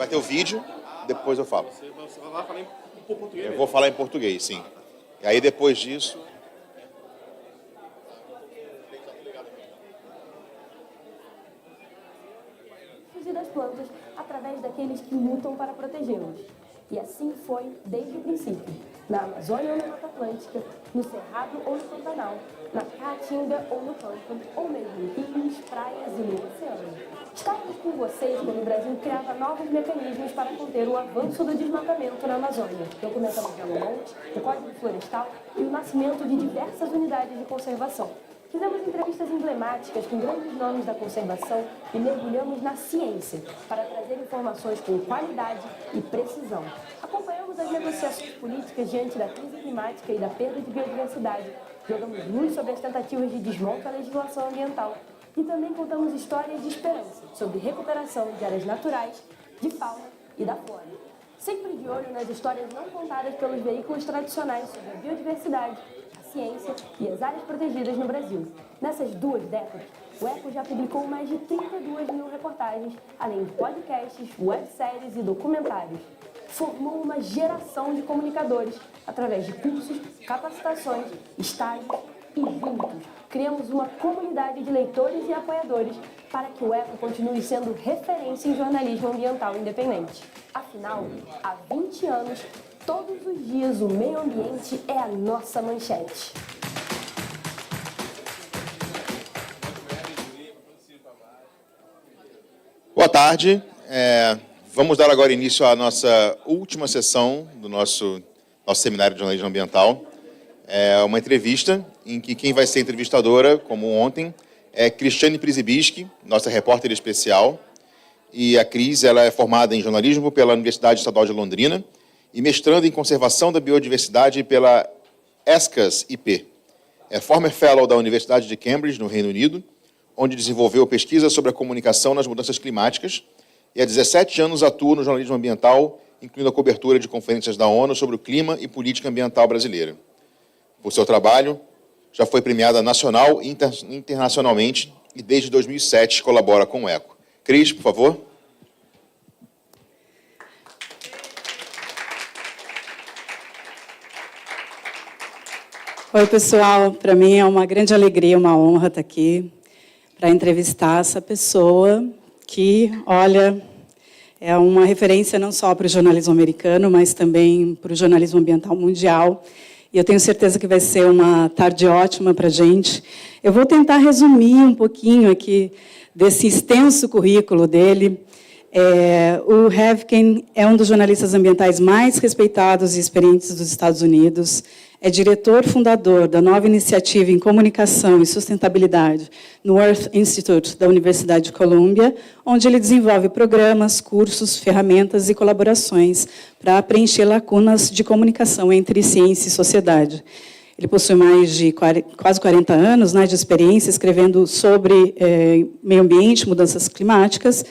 Vai ter o vídeo, depois eu falo. Você vai falar em português? Eu vou falar em português, sim. E aí, depois disso... Fugir das plantas através daqueles que lutam para protegê-los. E assim foi desde o princípio. Na Amazônia ou na Mata Atlântica, no Cerrado ou no Pantanal, na Caatinga ou no Pântano, ou mesmo em rios, praias e no oceano. Estávamos com vocês quando o Brasil criava novos mecanismos para conter o avanço do desmatamento na Amazônia. Documentamos o Belo Monte, o Código Florestal e o nascimento de diversas unidades de conservação. Fizemos entrevistas emblemáticas com grandes nomes da conservação e mergulhamos na ciência para trazer informações com qualidade e precisão. Acompanhamos as negociações políticas diante da crise climática e da perda de biodiversidade. Jogamos luz sobre as tentativas de desmonte da legislação ambiental. E também contamos histórias de esperança sobre recuperação de áreas naturais, de fauna e da flora. Sempre de olho nas histórias não contadas pelos veículos tradicionais sobre a biodiversidade, a ciência e as áreas protegidas no Brasil. Nessas 2 décadas, o ECO já publicou mais de 32.000 reportagens, além de podcasts, webséries e documentários. Formou uma geração de comunicadores através de cursos, capacitações, estágios e juntos criamos uma comunidade de leitores e apoiadores para que o ECO continue sendo referência em jornalismo ambiental independente. Afinal, há 20 anos, todos os dias o meio ambiente é a nossa manchete. Boa tarde. Vamos dar agora início à nossa última sessão do nosso Seminário de Jornalismo Ambiental. É uma entrevista em que quem vai ser entrevistadora, como ontem, é Cristiane Prizi, nossa repórter especial. E a Cris, ela é formada em jornalismo pela Universidade Estadual de Londrina e mestrando em conservação da biodiversidade pela ESCAS-IP. É former fellow da Universidade de Cambridge, no Reino Unido, onde desenvolveu pesquisa sobre a comunicação nas mudanças climáticas e há 17 anos atua no jornalismo ambiental, incluindo a cobertura de conferências da ONU sobre o clima e política ambiental brasileira. Por seu trabalho, já foi premiada nacional e internacionalmente e desde 2007 colabora com o ECO. Cris, por favor. Oi, pessoal. Para mim é uma grande alegria, uma honra estar aqui para entrevistar essa pessoa que, olha, é uma referência não só para o jornalismo americano, mas também para o jornalismo ambiental mundial. E eu tenho certeza que vai ser uma tarde ótima para a gente. Eu vou tentar resumir um pouquinho aqui desse extenso currículo dele. O Revkin é um dos jornalistas ambientais mais respeitados e experientes dos Estados Unidos. É diretor fundador da nova iniciativa em comunicação e sustentabilidade no Earth Institute da Universidade de Colômbia, onde ele desenvolve programas, cursos, ferramentas e colaborações para preencher lacunas de comunicação entre ciência e sociedade. Ele possui mais de quase 40 anos de experiência escrevendo sobre meio ambiente, mudanças climáticas,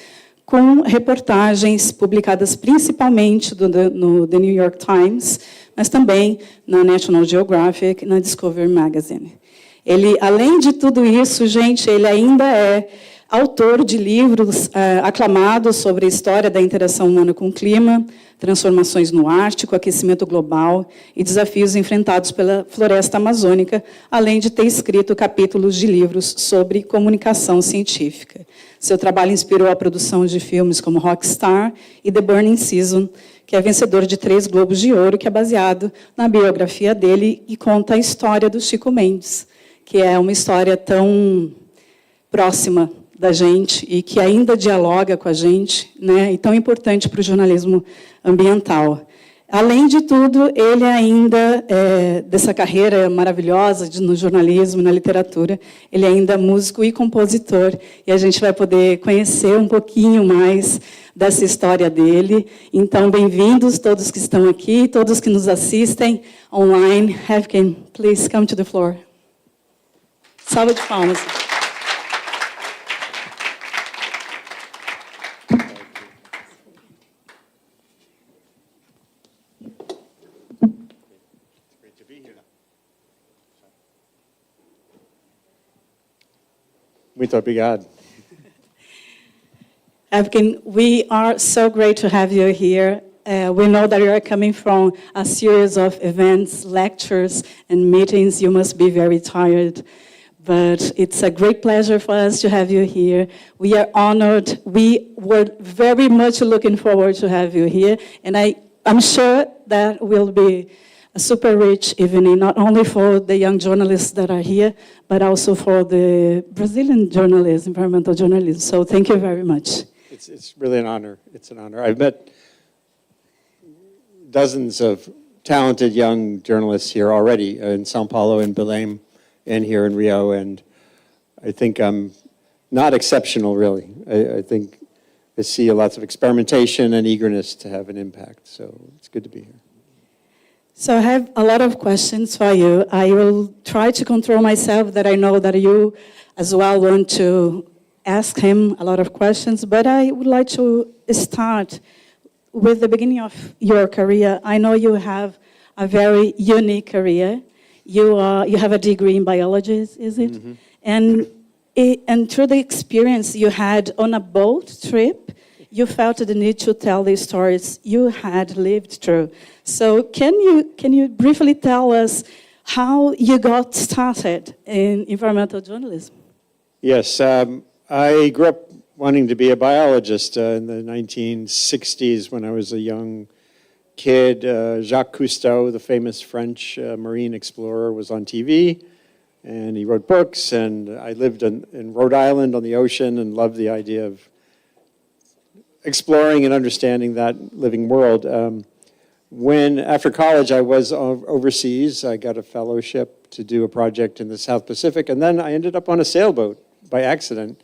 com reportagens publicadas principalmente no The New York Times, mas também na National Geographic e na Discovery Magazine. Ele, além de tudo isso, gente, ele ainda é autor de livros aclamados sobre a história da interação humana com o clima, transformações no Ártico, aquecimento global e desafios enfrentados pela floresta amazônica, além de ter escrito capítulos de livros sobre comunicação científica. Seu trabalho inspirou a produção de filmes como Rockstar e The Burning Season, que é vencedor de 3 Globos de Ouro, que é baseado na biografia dele e conta a história do Chico Mendes, que é uma história tão próxima da gente e que ainda dialoga com a gente, e tão importante para o jornalismo ambiental. Além de tudo, ele ainda, dessa carreira maravilhosa no jornalismo, na literatura, ele ainda é músico e compositor, e a gente vai poder conhecer um pouquinho mais dessa história dele. Então, bem-vindos todos que estão aqui, todos que nos assistem online. Revkin, please come to the floor. Salva de palmas. Muito obrigado. Revkin, we are so great to have you here. We know that you are coming from a series of events, lectures, and meetings. You must be very tired, but it's a great pleasure for us to have you here. We are honored. We were very much looking forward to have you here, and I'm sure that will be a super rich evening, not only for the young journalists that are here, but also for the Brazilian journalists, environmental journalists. So thank you very much. It's really an honor. It's an honor. I've met dozens of talented young journalists here already in Sao Paulo and Belém and here in Rio, and I think I'm not exceptional, really. I think I see lots of experimentation and eagerness to have an impact, so it's good to be here. So I have a lot of questions for you. I will try to control myself, that I know that you as well want to ask him a lot of questions, but I would like to start with the beginning of your career. I know you have a very unique career. You have a degree in biology, is it? Mm-hmm. And through the experience you had on a boat trip, you felt the need to tell the stories you had lived through. So can you briefly tell us how you got started in environmental journalism? Yes, I grew up wanting to be a biologist in the 1960s when I was a young kid. Jacques Cousteau, the famous French marine explorer, was on TV, and he wrote books, and I lived in Rhode Island on the ocean and loved the idea of exploring and understanding that living world. When, after college, I was overseas. I got a fellowship to do a project in the South Pacific, and then I ended up on a sailboat by accident.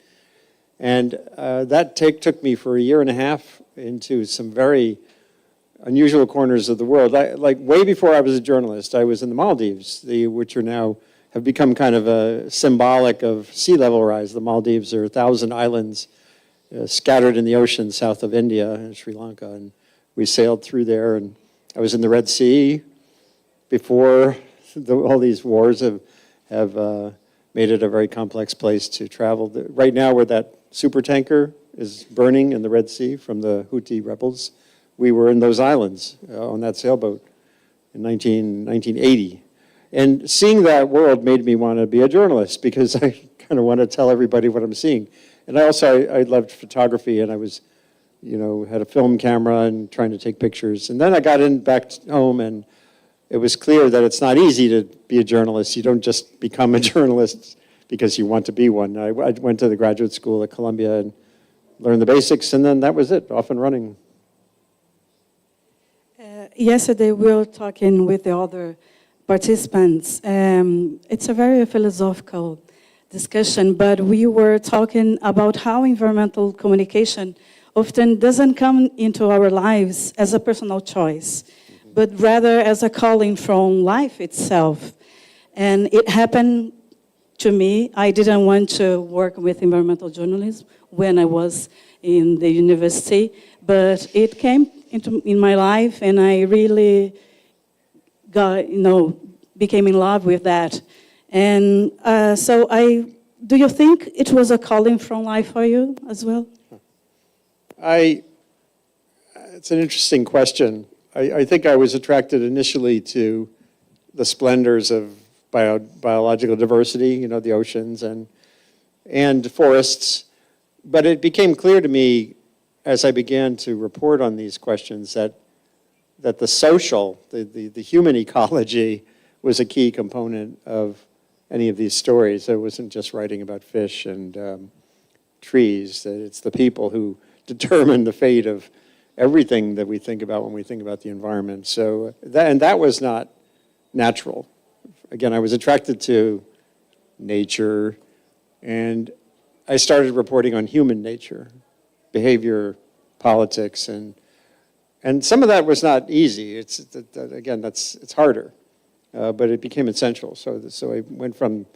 And that took me for a year and a half into some very unusual corners of the world. Like way before I was a journalist, I was in the Maldives, which are now have become kind of a symbolic of sea level rise. The Maldives are 1,000 islands scattered in the ocean south of India and Sri Lanka, and we sailed through there. And I was in the Red Sea before all these wars have made it a very complex place to travel. Right now, where that super tanker is burning in the Red Sea from the Houthi rebels, we were in those islands on that sailboat in 1980. And seeing that world made me want to be a journalist, because I kind of want to tell everybody what I'm seeing. And I loved photography, and I was, had a film camera and trying to take pictures. And then I got back home, and it was clear that it's not easy to be a journalist. You don't just become a journalist because you want to be one. I went to the graduate school at Columbia and learned the basics, and then that was it, off and running. Yesterday we were talking with the other participants. It's a very philosophical discussion, but we were talking about how environmental communication often doesn't come into our lives as a personal choice, but rather as a calling from life itself. And it happened to me. I didn't want to work with environmental journalism when I was in the university, but it came in my life, and I really became in love with that. And do you think it was a calling from life for you as well? It's an interesting question. I think I was attracted initially to the splendors of biological diversity, the oceans and forests. But it became clear to me as I began to report on these questions that the social, the human ecology was a key component of any of these stories. I wasn't just writing about fish and trees, that it's the people who determine the fate of everything that we think about when we think about the environment. So that was not natural. Again, I was attracted to nature, and I started reporting on human nature, behavior, politics, and some of that was not easy. It's harder, but it became essential. So I went from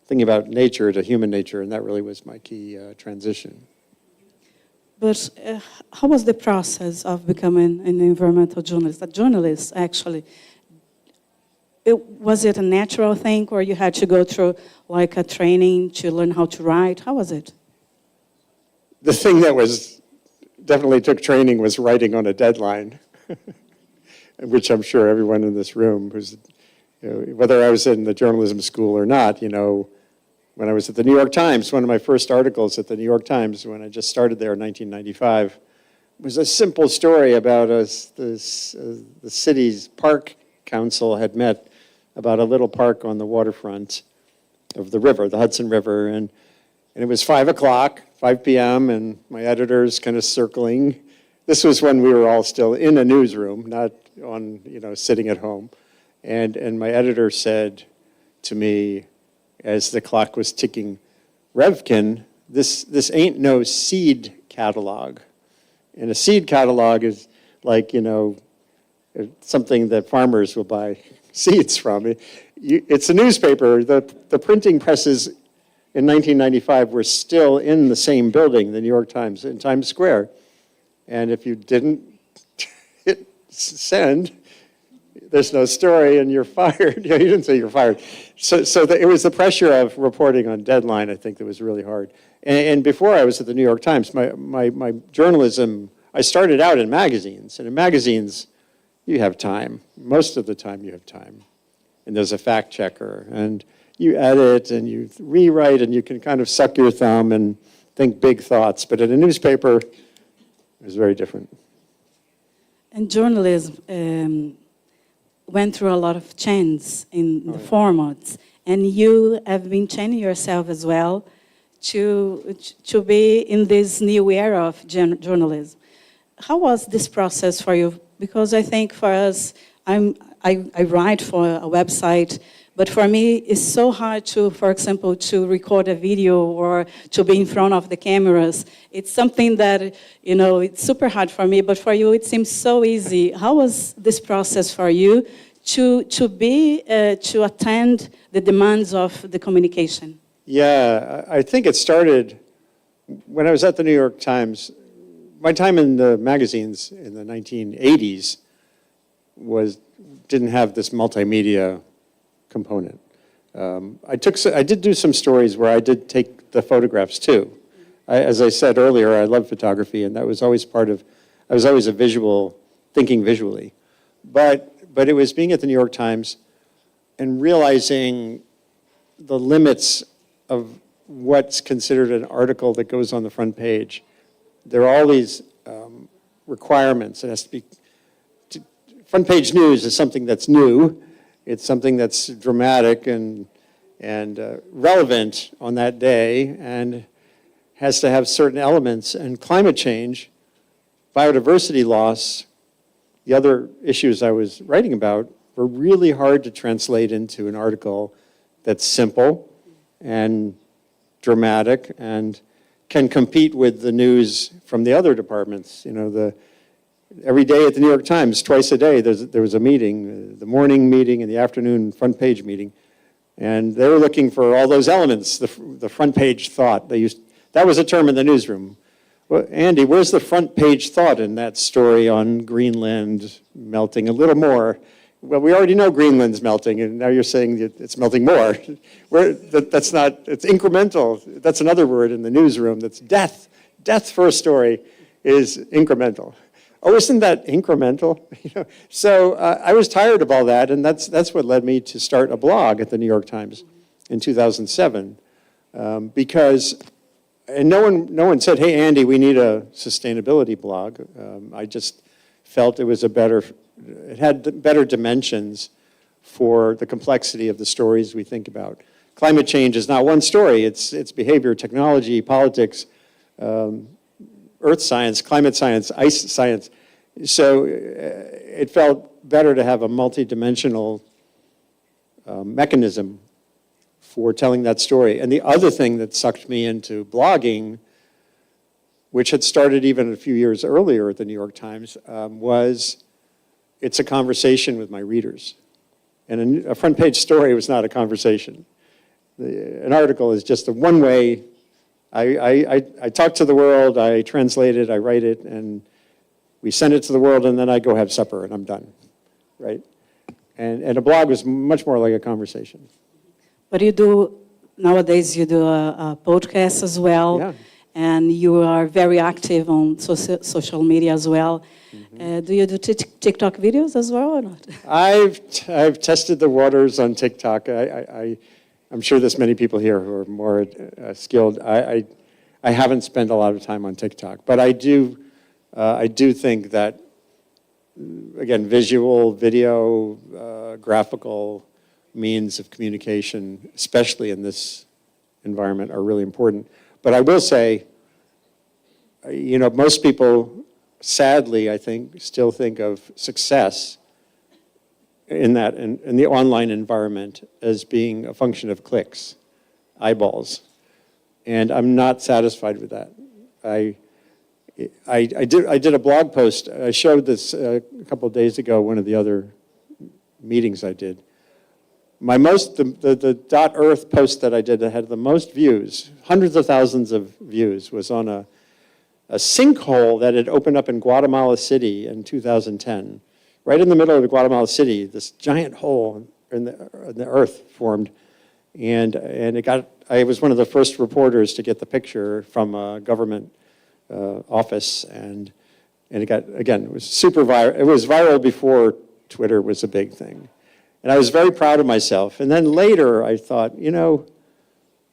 thinking about nature to human nature, and that really was my key transition. But how was the process of becoming an environmental journalist? A journalist, actually. Was it a natural thing, or you had to go through like a training to learn how to write? How was it? the thing that was definitely took training was writing on a deadline, which I'm sure everyone in this room who's, whether I was in the journalism school or not, when I was at the New York Times, one of my first articles at the New York Times when I just started there in 1995 was a simple story about the city's park council had met about a little park on the waterfront of the river, the Hudson River, and it was 5 p.m., and my editor's kind of circling. This was when we were all still in a newsroom, not on, sitting at home. And my editor said to me, as the clock was ticking, Revkin, this ain't no seed catalog. And a seed catalog is like, something that farmers will buy seeds from. It's a newspaper. The printing presses in 1995 were still in the same building, the New York Times, in Times Square. And if you didn't hit send, there's no story and you're fired. You didn't say you're fired. So it was the pressure of reporting on deadline, I think, that was really hard. And before I was at the New York Times, my journalism, I started out in magazines. And in magazines, you have time. Most of the time you have time. And there's a fact checker. And you edit and you rewrite and you can kind of suck your thumb and think big thoughts. But in a newspaper, it was very different. And journalism went through a lot of changes in the formats. And you have been changing yourself as well to be in this new era of journalism. How was this process for you? Because I think for us, I write for a website, but for me, it's so hard to, for example, to record a video or to be in front of the cameras. It's something that, it's super hard for me, but for you, it seems so easy. How was this process for you to attend the demands of the communication? Yeah, I think it started when I was at the New York Times. My time in the magazines in the 1980s didn't have this multimedia component. I did do some stories where I did take the photographs too. As I said earlier, I love photography, and that was always I was always thinking visually. But it was being at the New York Times and realizing the limits of what's considered an article that goes on the front page. There are all these requirements. It has to be, front page news is something that's new. It's something that's dramatic and relevant on that day and has to have certain elements. And climate change, biodiversity loss, the other issues I was writing about were really hard to translate into an article that's simple and dramatic and can compete with the news from the other departments. Every day at the New York Times, twice a day, there was a meeting, the morning meeting and the afternoon front page meeting. And they were looking for all those elements, the front page thought. That was a term in the newsroom. Well, Andy, where's the front page thought in that story on Greenland melting a little more? Well, we already know Greenland's melting, and now you're saying that it's melting more. That's not, it's incremental. That's another word in the newsroom. That's death. Death for a story is incremental. Oh, isn't that incremental? So I was tired of all that, and that's what led me to start a blog at the New York Times in 2007, because, and no one said, hey, Andy, we need a sustainability blog. I just felt it had better dimensions for the complexity of the stories we think about. Climate change is not one story. It's behavior, technology, politics, earth science, climate science, ice science. So it felt better to have a multidimensional mechanism for telling that story. And the other thing that sucked me into blogging, which had started even a few years earlier at the New York Times, was it's a conversation with my readers. And a front page story was not a conversation. An article is just a one-way. I talk to the world, I translate it, I write it, and we send it to the world, and then I go have supper, and I'm done, right? And a blog was much more like a conversation. But nowadays you do a podcast as well. Yeah. and you are very active on social media as well. Do you do TikTok videos as well or not? I've tested the waters on TikTok. I'm sure there's many people here who are more skilled. I haven't spent a lot of time on TikTok, but I do think that, again, visual, video, graphical means of communication, especially in this environment, are really important. But I will say, most people, sadly, I think, still think of success in the online environment as being a function of clicks, eyeballs. And I'm not satisfied with that. I did a blog post. I showed this a couple of days ago, one of the other meetings I did. The .earth post that I did that had the most views, hundreds of thousands of views, was on a sinkhole that had opened up in Guatemala City in 2010. Right in the middle of Guatemala City, this giant hole in the earth formed. And I was one of the first reporters to get the picture from a government office. And it was super viral. It was viral before Twitter was a big thing. And I was very proud of myself. And then later I thought,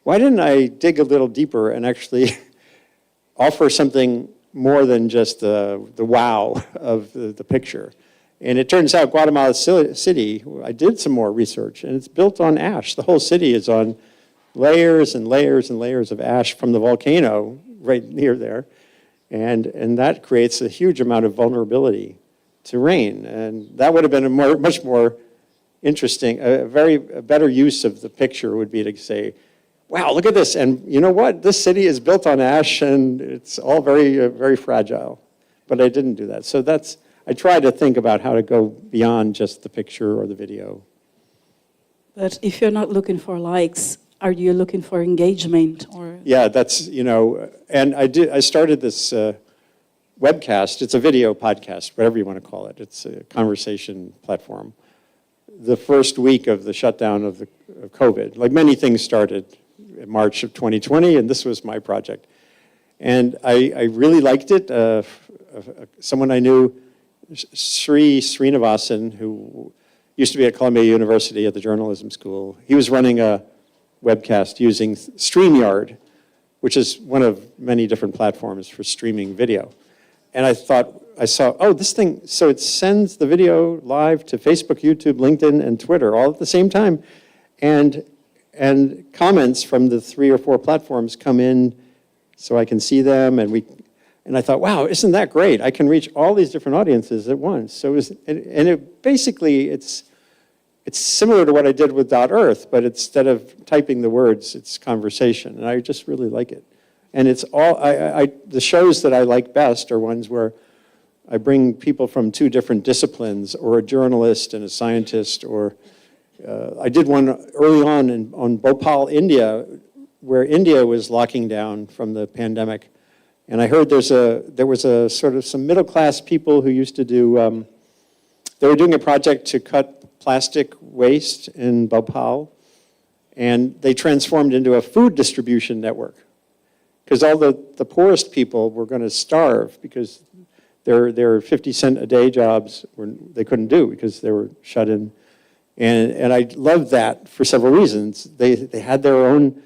why didn't I dig a little deeper and actually offer something more than just the wow of the picture? And it turns out Guatemala City, I did some more research, and it's built on ash. The whole city is on layers and layers and layers of ash from the volcano right near there. And that creates a huge amount of vulnerability to rain. And that would have been much more interesting. A better use of the picture would be to say, wow, look at this. And you know what? This city is built on ash, and it's all very, very fragile. But I didn't do that. So I try to think about how to go beyond just the picture or the video. But if you're not looking for likes, are you looking for engagement? Or? Yeah, that's, and I started this webcast. It's a video podcast, whatever you want to call it. It's a conversation platform. The first week of the shutdown of COVID, like many things started in March of 2020, and this was my project. And I really liked it. Someone I knew, Srinivasan, who used to be at Columbia University at the journalism school, he was running a webcast using StreamYard, which is one of many different platforms for streaming video. And I saw, this thing, so it sends the video live to Facebook, YouTube, LinkedIn, and Twitter all at the same time. And comments from the 3 or 4 platforms come in so I can see them, and I thought, wow, isn't that great? I can reach all these different audiences at once. So it's similar to what I did with .earth, but instead of typing the words, it's conversation, and I just really like it. And it's all, the shows that I like best are ones where I bring people from 2 different disciplines, or a journalist and a scientist, or I did one early on Bhopal, India, where India was locking down from the pandemic. And I heard there was a sort of some middle-class people who used to do, they were doing a project to cut plastic waste in Bhopal, and they transformed into a food distribution network. Because all the poorest people were going to starve because their 50-cent a day jobs they couldn't do because they were shut in. And I loved that for several reasons. They had their own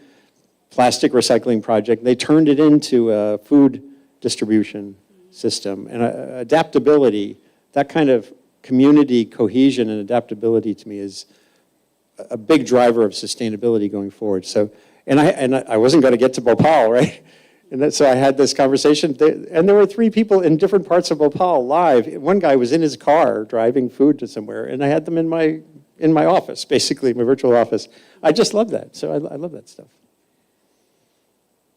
plastic recycling project. They turned it into a food distribution system. And adaptability, that kind of community cohesion and adaptability to me is a big driver of sustainability going forward. So, and I wasn't going to get to Bhopal, right? And so I had this conversation, and there were 3 people in different parts of Bhopal live. One guy was in his car driving food to somewhere, and I had them in my office, basically, my virtual office. I just love that. So I love that stuff.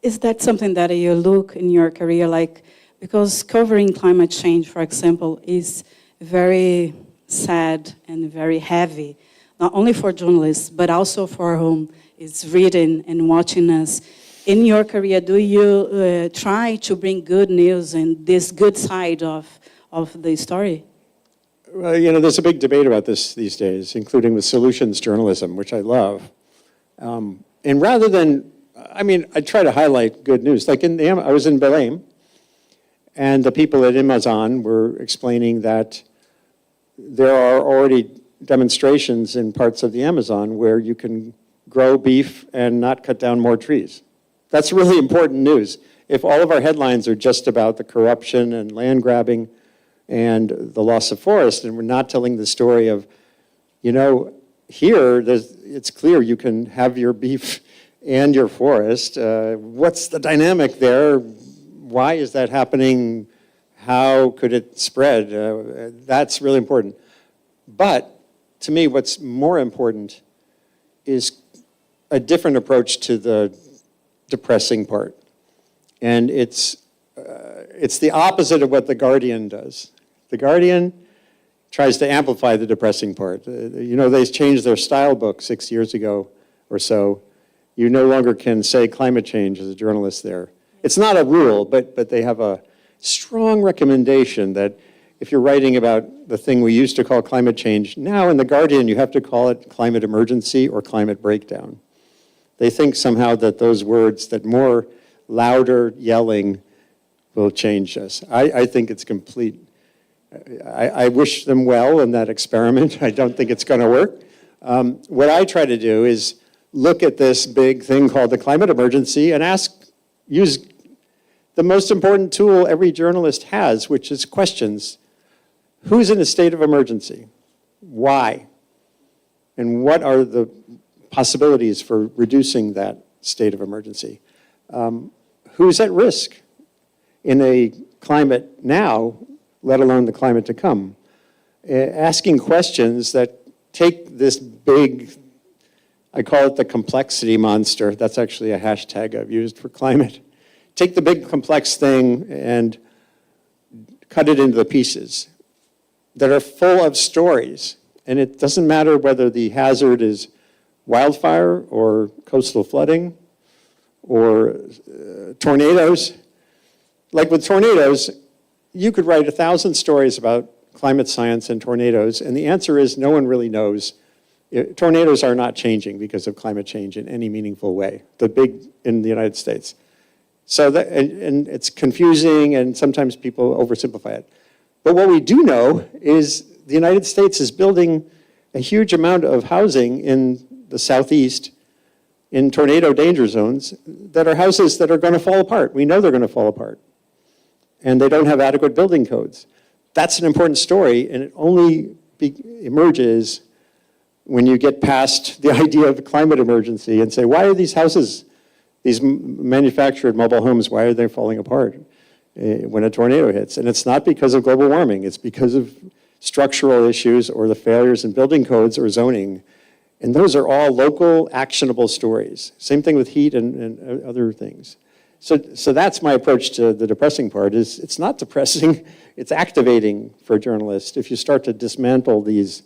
Is that something that you look in your career like, because covering climate change, for example, is very sad and very heavy, not only for journalists, but also for whom is reading and watching us. In your career, do you try to bring good news and this good side of the story? Well, there's a big debate about this these days, including with solutions journalism, which I love. And rather than, I mean, I try to highlight good news. Like I was in Belém, and the people at Amazon were explaining that there are already demonstrations in parts of the Amazon where you can grow beef and not cut down more trees. That's really important news. If all of our headlines are just about the corruption and land grabbing and the loss of forest, and we're not telling the story of, here, it's clear you can have your beef and your forest. What's the dynamic there? Why is that happening? How could it spread? That's really important. But to me, what's more important is a different approach to the depressing part. And it's the opposite of what The Guardian does. The Guardian tries to amplify the depressing part. They changed their style book 6 years ago or so. You no longer can say climate change as a journalist there. It's not a rule, but they have a strong recommendation that if you're writing about the thing we used to call climate change, now in The Guardian you have to call it climate emergency or climate breakdown. They think somehow that those words, that more louder yelling will change us. I think it's complete. I wish them well in that experiment. I don't think it's going to work. What I try to do is look at this big thing called the climate emergency and use the most important tool every journalist has, which is questions. Who's in a state of emergency? Why? And what are the possibilities for reducing that state of emergency? Who's at risk in a climate now, let alone the climate to come? Asking questions that take this big, I call it the complexity monster. That's actually a hashtag I've used for climate. Take the big complex thing and cut it into the pieces that are full of stories. And it doesn't matter whether the hazard is wildfire or coastal flooding or tornadoes. Like with tornadoes, you could write 1,000 stories about climate science and tornadoes, and the answer is no one really knows. Tornadoes are not changing because of climate change in any meaningful way, in the United States. So and it's confusing, and sometimes people oversimplify it. But what we do know is the United States is building a huge amount of housing in the Southeast in tornado danger zones that are houses that are going to fall apart. We know they're going to fall apart. And they don't have adequate building codes. That's an important story, and it only emerges when you get past the idea of the climate emergency and say, why are these houses, these manufactured mobile homes, why are they falling apart when a tornado hits? And it's not because of global warming. It's because of structural issues or the failures in building codes or zoning. And those are all local, actionable stories. Same thing with heat and other things. So that's my approach to the depressing part. Is it's not depressing, it's activating for journalists. If you start to dismantle these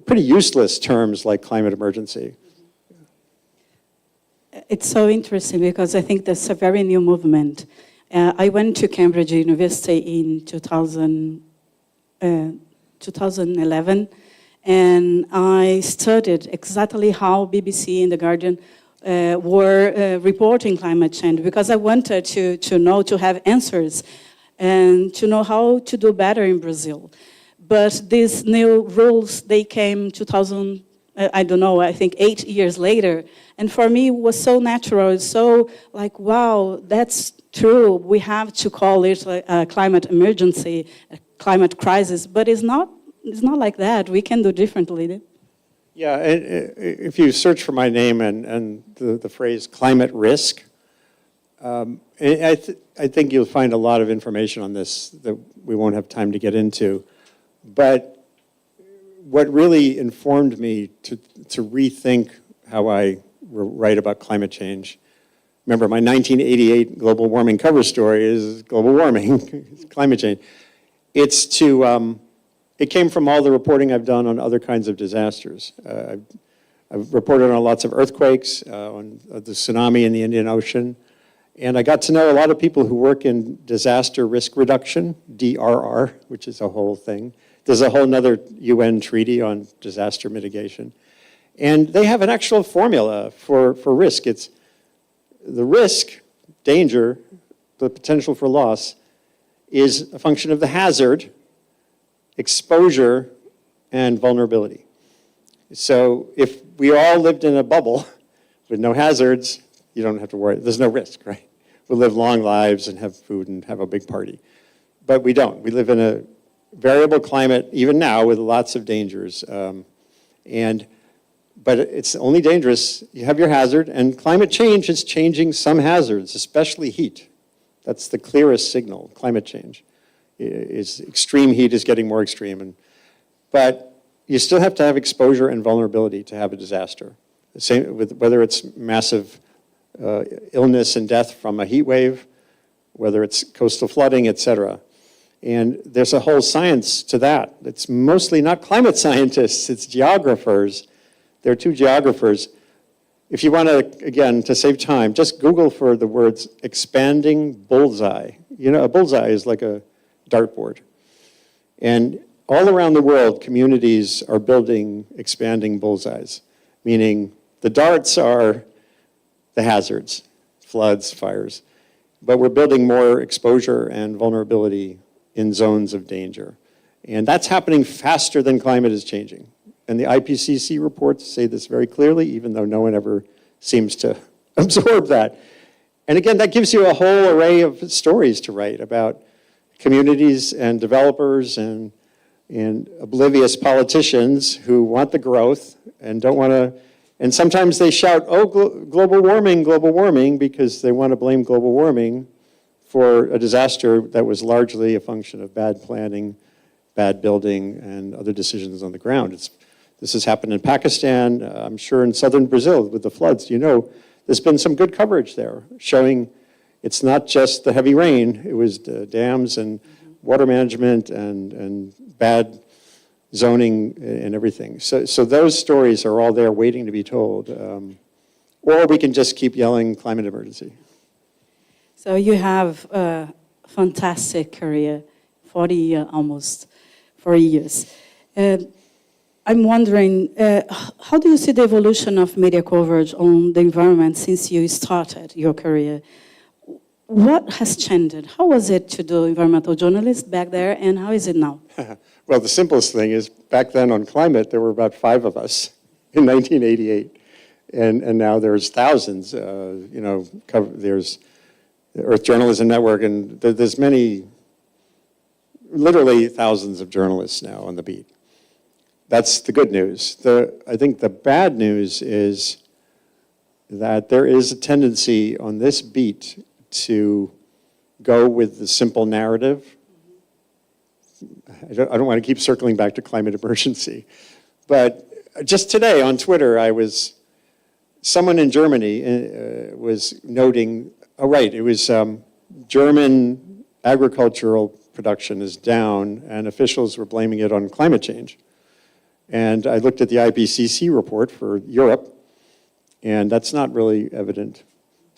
pretty useless terms like climate emergency. It's so interesting because I think that's a very new movement. I went to Cambridge University in 2011, and I studied exactly how BBC and The Guardian were reporting climate change, because I wanted to know, to have answers and to know how to do better in Brazil. But these new rules, they came 2000, I don't know, I think 8 years later. And for me, it was so natural, so like, wow, that's true. We have to call it a climate emergency, a climate crisis, but it's not like that. We can do differently. Yeah, if you search for my name and the phrase climate risk, I think you'll find a lot of information on this that we won't have time to get into. But what really informed me to rethink how I write about climate change, remember my 1988 global warming cover story is global warming, it's climate change. It came from all the reporting I've done on other kinds of disasters. I've reported on lots of earthquakes, on the tsunami in the Indian Ocean, and I got to know a lot of people who work in disaster risk reduction, DRR, which is a whole thing. There's a whole other UN treaty on disaster mitigation. And they have an actual formula for risk. It's the risk, danger, the potential for loss, is a function of the hazard, exposure, and vulnerability. So if we all lived in a bubble with no hazards, you don't have to worry. There's no risk, right? We'll live long lives and have food and have a big party. But we don't. We live in a variable climate, even now, with lots of dangers. But it's only dangerous. You have your hazard, and climate change is changing some hazards, especially heat. That's the clearest signal, climate change. Extreme heat is getting more extreme. But you still have to have exposure and vulnerability to have a disaster. The same with whether it's massive illness and death from a heat wave, whether it's coastal flooding, et cetera. And there's a whole science to that. It's mostly not climate scientists, it's geographers. There are two geographers. If you want to, again, to save time, just Google for the words expanding bullseye. You know, a bullseye is like a dartboard. And all around the world, communities are building expanding bullseyes, meaning the darts are the hazards, floods, fires. But we're building more exposure and vulnerability in zones of danger. And that's happening faster than climate is changing. And the IPCC reports say this very clearly, even though no one ever seems to absorb that. And again, that gives you a whole array of stories to write about communities and developers and oblivious politicians who want the growth and don't want to, and sometimes they shout, oh, global warming, because they want to blame global warming for a disaster that was largely a function of bad planning, bad building, and other decisions on the ground. This has happened in Pakistan, I'm sure in southern Brazil with the floods. You know, there's been some good coverage there showing it's not just the heavy rain, it was the dams and water management and bad zoning and everything. So those stories are all there waiting to be told. Or we can just keep yelling climate emergency. So you have a fantastic career, almost 40 years. I'm wondering, how do you see the evolution of media coverage on the environment since you started your career? What has changed? How was it to do environmental journalism back there, and how is it now? Well, the simplest thing is, back then on climate, there were about 5 of us in 1988. And now there's thousands, there's the Earth Journalism Network, and there's many, literally thousands of journalists now on the beat. That's the good news. I think the bad news is that there is a tendency on this beat to go with the simple narrative. I don't want to keep circling back to climate emergency, but just today on Twitter, someone in Germany was noting, oh right, it was German agricultural production is down and officials were blaming it on climate change. And I looked at the IPCC report for Europe, and that's not really evident.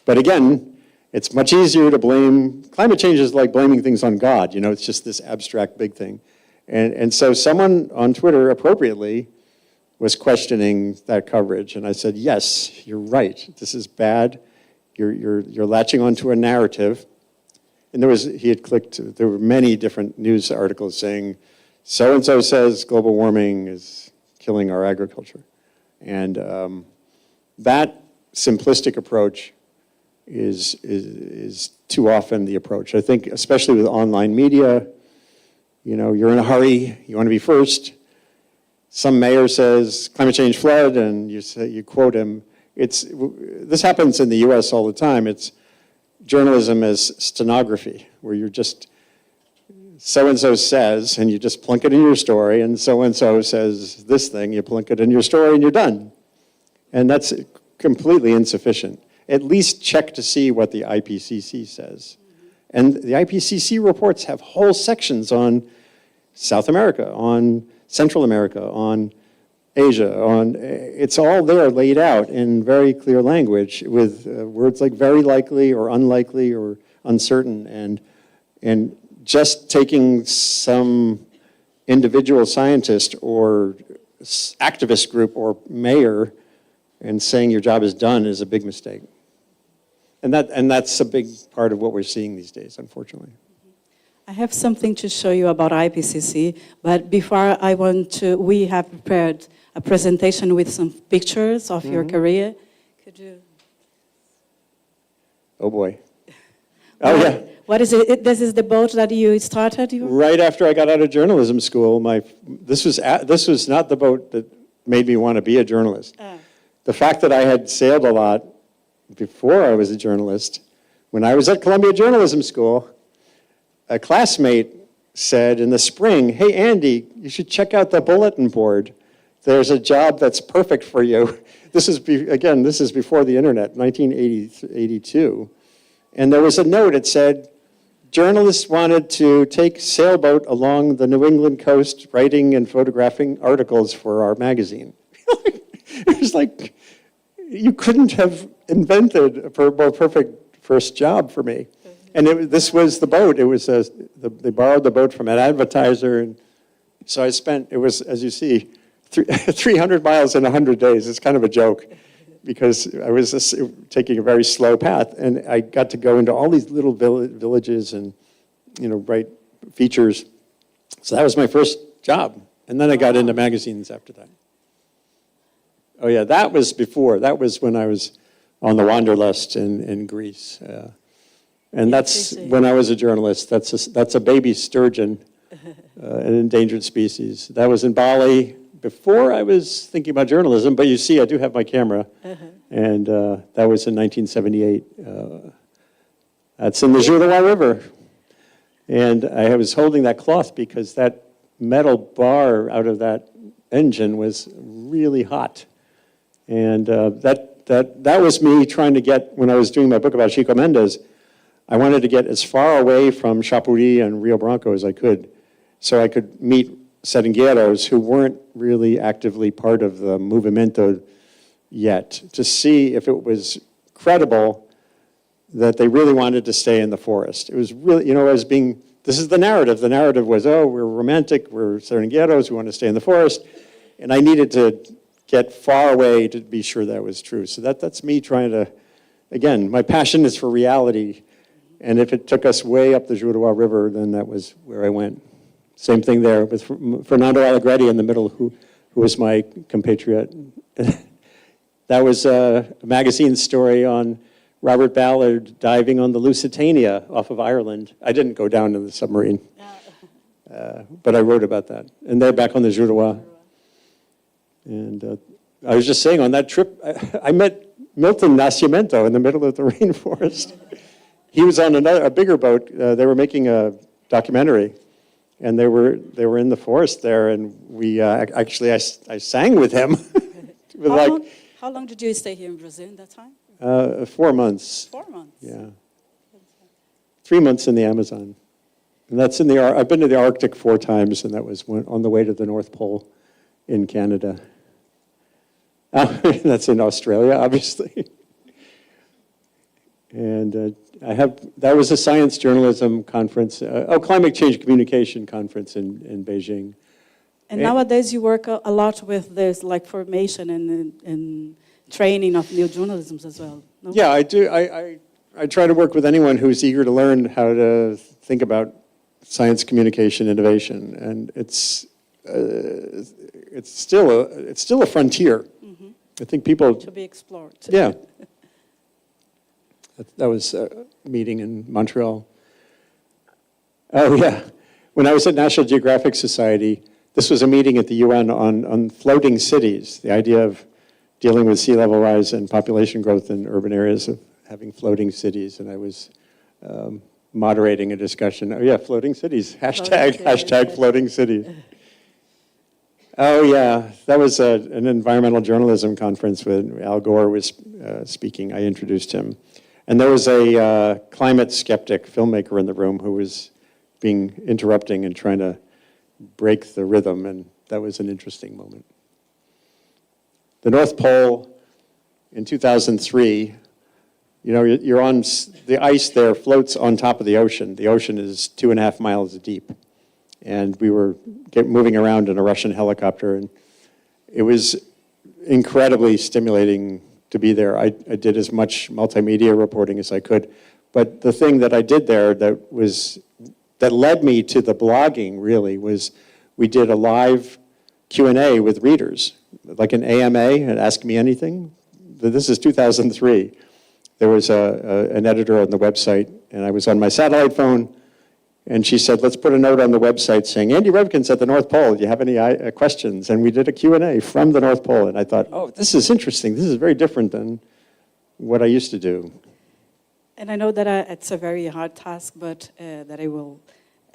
But again, it's much easier to blame, climate change is like blaming things on God, it's just this abstract big thing. And so someone on Twitter appropriately was questioning that coverage, and I said, yes, you're right, this is bad, you're latching onto a narrative. And there were many different news articles saying, so-and-so says global warming is killing our agriculture. And that simplistic approach is too often the approach. I think, especially with online media, you're in a hurry, you want to be first. Some mayor says climate change flood, and you quote him. This happens in the US all the time. It's journalism as stenography, where you're just, so-and-so says, and you just plunk it in your story, and so-and-so says this thing, you plunk it in your story, and you're done. And that's completely insufficient. At least check to see what the IPCC says. And the IPCC reports have whole sections on South America, on Central America, on Asia, it's all there laid out in very clear language with words like very likely or unlikely or uncertain, and just taking some individual scientist or activist group or mayor and saying your job is done is a big mistake. And that's a big part of what we're seeing these days, unfortunately. I have something to show you about IPCC, but before we have prepared a presentation with some pictures of your career. Could you? Oh boy. Oh yeah. What is it? This is the boat that you started? Right after I got out of journalism school, this was not the boat that made me want to be a journalist. The fact that I had sailed a lot before I was a journalist, when I was at Columbia Journalism School, a classmate said in the spring, "Hey Andy, you should check out the bulletin board. There's a job that's perfect for you." This is before the internet, 1982. And there was a note, it said, journalists wanted to take sailboat along the New England coast, writing and photographing articles for our magazine. It was like, you couldn't have invented a more perfect first job for me. And this was the boat. It was they borrowed the boat from an advertiser. And so I spent, it was, as you see, 300 miles in 100 days. It's kind of a joke, because I was taking a very slow path, and I got to go into all these little villages and, write features. So that was my first job, and then I got into magazines after that. Oh yeah, that was before. That was when I was on the Wanderlust in Greece, and that's when I was a journalist. That's a baby sturgeon, an endangered species. That was in Bali. Before I was thinking about journalism, but you see, I do have my camera, and that was in 1978. That's in the Juruwa River, and I was holding that cloth because that metal bar out of that engine was really hot, and that was me trying to get, when I was doing my book about Chico Mendes, I wanted to get as far away from Chapuri and Rio Branco as I could, so I could meet seringueiros who weren't really actively part of the movimento yet, to see if it was credible that they really wanted to stay in the forest. It was really, this is the narrative. The narrative was, oh, we're romantic, we're seringueiros, we want to stay in the forest. And I needed to get far away to be sure that was true. So that's me trying to, again, my passion is for reality. And if it took us way up the Juruwa River, then that was where I went. Same thing there with Fernando Allegretti in the middle, who was my compatriot. That was a magazine story on Robert Ballard diving on the Lusitania off of Ireland. I didn't go down in the submarine, but I wrote about that. And they're back on the Juruwa. And I was just saying, on that trip, I met Milton Nascimento in the middle of the rainforest. He was on a bigger boat. They were making a documentary. And they were in the forest there, and we actually I sang with him. How long did you stay here in Brazil at that time? 4 months. 4 months. Yeah. 3 months in the Amazon, and that's in I've been to the Arctic 4 times, and that was on the way to the North Pole in Canada. That's in Australia, obviously. And that was a science journalism conference, climate change communication conference in Beijing. And nowadays you work a lot with this, like formation and training of new journalism as well. No? Yeah, I do. I try to work with anyone who's eager to learn how to think about science communication innovation, and it's still a frontier. Mm-hmm. I think people to be explored. Yeah. That was a meeting in Montreal. Oh, yeah. When I was at National Geographic Society, this was a meeting at the UN on floating cities, the idea of dealing with sea level rise and population growth in urban areas, of having floating cities, and I was moderating a discussion. Oh, yeah, floating cities. Hashtag floating cities. Oh, yeah. That was an environmental journalism conference when Al Gore was speaking. I introduced him. And there was a climate skeptic filmmaker in the room who was interrupting and trying to break the rhythm, and that was an interesting moment. The North Pole in 2003, you're on, the ice there floats on top of the ocean. The ocean is 2.5 miles deep. And we were moving around in a Russian helicopter, and it was incredibly stimulating to be there. I did as much multimedia reporting as I could. But the thing that I did there that led me to the blogging really was we did a live Q&A with readers, like an AMA, and Ask Me Anything. This is 2003. There was an editor on the website, and I was on my satellite phone, and she said, let's put a note on the website saying, Andy Revkin's at the North Pole. Do you have any questions? And we did a Q&A from the North Pole, and I thought, oh, this is interesting. This is very different than what I used to do. And I know that it's a very hard task, but that I will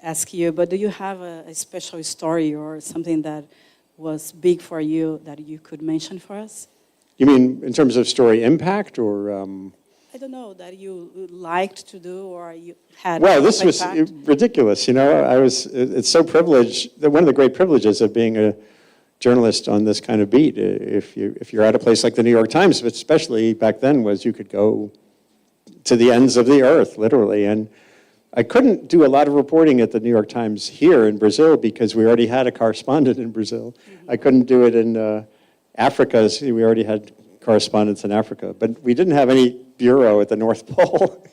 ask you, but do you have a special story or something that was big for you that you could mention for us? You mean in terms of story impact, or? I don't know, that you liked to do or you had. Well, this was impact? ridiculous. You know, it's so privileged, one of the great privileges of being a journalist on this kind of beat, if you're at a place like the New York Times, but especially back then, was you could go to the ends of the earth, literally. And I couldn't do a lot of reporting at the New York Times here in Brazil because we already had a correspondent in Brazil. Mm-hmm. I couldn't do it in Africa. So we already had correspondents in Africa. But we didn't have any bureau at the North Pole.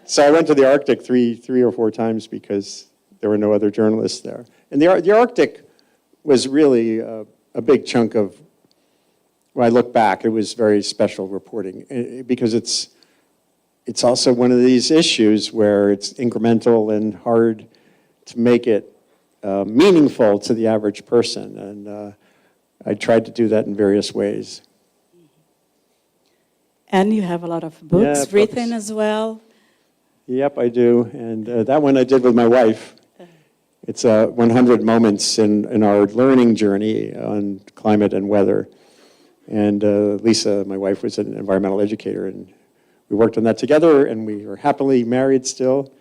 So I went to the Arctic three or four times because there were no other journalists there. And the Arctic was really a big chunk of, when I look back, it was very special reporting because it's also one of these issues where it's incremental and hard to make it meaningful to the average person. And I tried to do that in various ways. And you have a lot of books written as well. Yep, I do. And that one I did with my wife. It's 100 moments in our learning journey on climate and weather. And Lisa, my wife, was an environmental educator, and we worked on that together, and we are happily married still.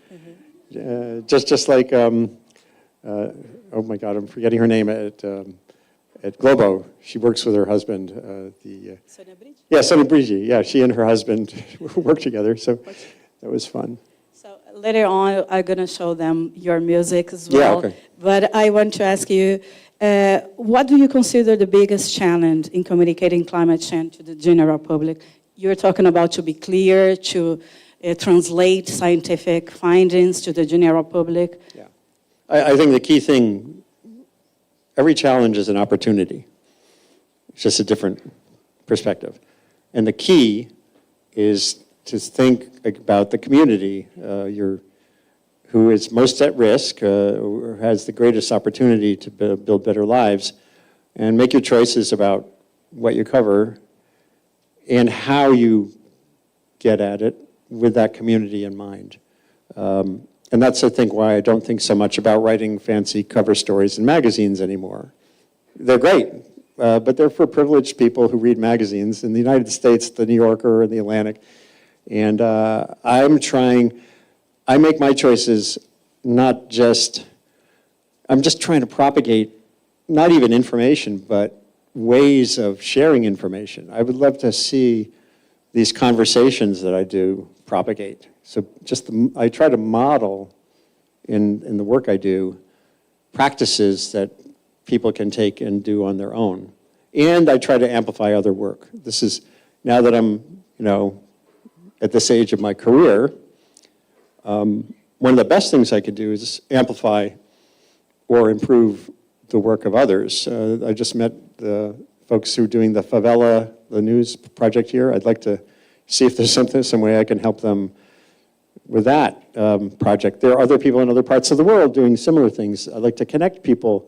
Mm-hmm. Just like, oh my God, I'm forgetting her name at Globo. She works with her husband. Yeah, Sonia Prizi. Yeah, she and her husband work together, so that was fun. So later on, I'm going to show them your music as well. Yeah, okay. But I want to ask you, what do you consider the biggest challenge in communicating climate change to the general public? You're talking about to be clear, to translate scientific findings to the general public. Yeah, I think the key thing, every challenge is an opportunity. It's just a different perspective. And the key is to think about the community who is most at risk, or has the greatest opportunity to build better lives, and make your choices about what you cover and how you get at it with that community in mind. And that's, I think, why I don't think so much about writing fancy cover stories in magazines anymore. They're great, but they're for privileged people who read magazines. In the United States, the New Yorker and the Atlantic. And I make my choices I'm just trying to propagate, not even information, but ways of sharing information. I would love to see these conversations that I do propagate. So I try to model in the work I do practices that people can take and do on their own. And I try to amplify other work. This is, now that I'm, at this age of my career, one of the best things I could do is amplify or improve the work of others. I just met the folks who are doing the favela, the news project here. I'd like to see if there's some way I can help them with that project. There are other people in other parts of the world doing similar things. I'd like to connect people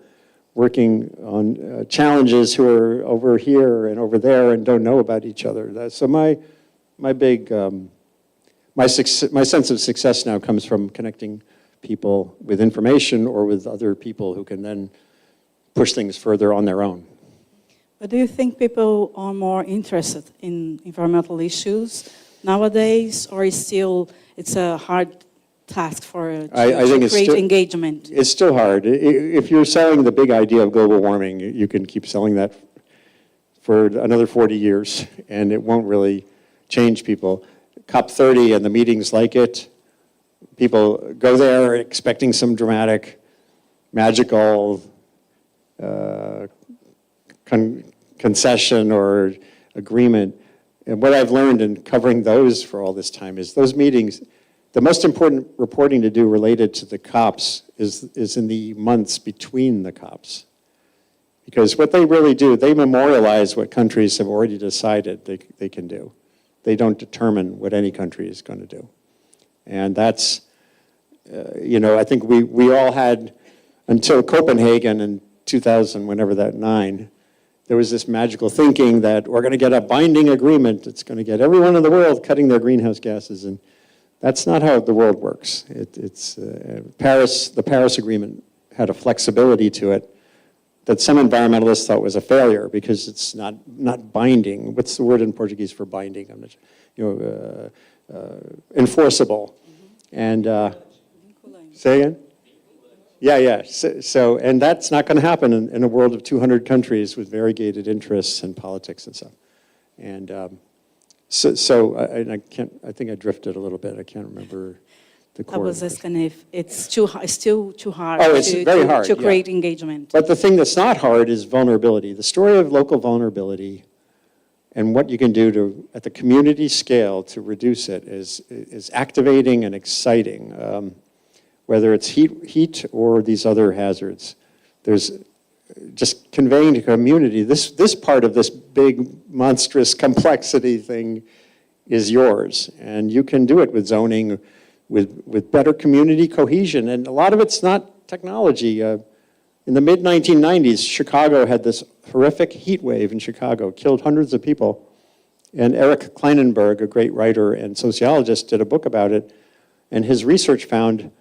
working on challenges who are over here and over there and don't know about each other. So my sense of success now comes from connecting people with information or with other people who can then push things further on their own. But do you think people are more interested in environmental issues nowadays, or it's a hard task to create engagement? It's still hard. If you're selling the big idea of global warming, you can keep selling that for another 40 years, and it won't really change people. COP30 and the meetings like it, people go there expecting some dramatic, magical concession or agreement. And what I've learned in covering those for all this time is those meetings, the most important reporting to do related to the COPs is in the months between the COPs. Because what they really do, they memorialize what countries have already decided they can do. They don't determine what any country is going to do. And that's, I think we all had, until Copenhagen in 2000, whenever that 9, there was this magical thinking that we're going to get a binding agreement. It's going to get everyone in the world cutting their greenhouse gases. And that's not how the world works. The Paris Agreement had a flexibility to it that some environmentalists thought was a failure because it's not binding. What's the word in Portuguese for binding? I'm not sure. Enforceable. And say again? Yeah. So, and that's not going to happen in a world of 200 countries with variegated interests and politics and stuff. And I think I drifted a little bit. I can't remember the core. I was asking if it's still too hard to create engagement. But the thing that's not hard is vulnerability. The story of local vulnerability and what you can do at the community scale to reduce it is activating and exciting. Whether it's heat or these other hazards, there's just conveying to community, this part of this big, monstrous complexity thing is yours. And you can do it with zoning, with better community cohesion. And a lot of it's not technology. In the mid-1990s, Chicago had this horrific heat wave in Chicago, killed hundreds of people. And Eric Kleinenberg, a great writer and sociologist, did a book about it. And his research found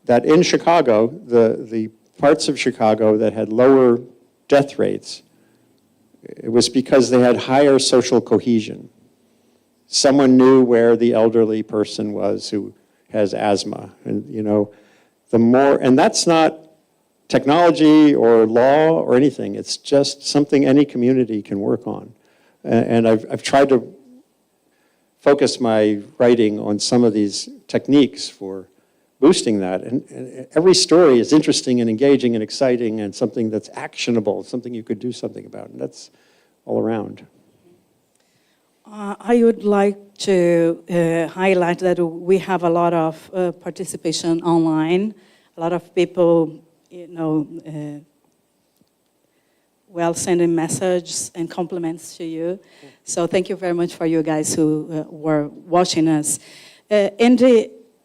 that in Chicago, the parts of Chicago that had lower death rates, it was because they had higher social cohesion. Someone knew where the elderly person was who has asthma. And, and that's not technology or law or anything. It's just something any community can work on. And I've tried to focus my writing on some of these techniques for boosting that. And every story is interesting and engaging and exciting and something that's actionable, something you could do something about. And that's all around. I would like to highlight that we have a lot of participation online. A lot of people, sending messages and compliments to you. So thank you very much for you guys who were watching us.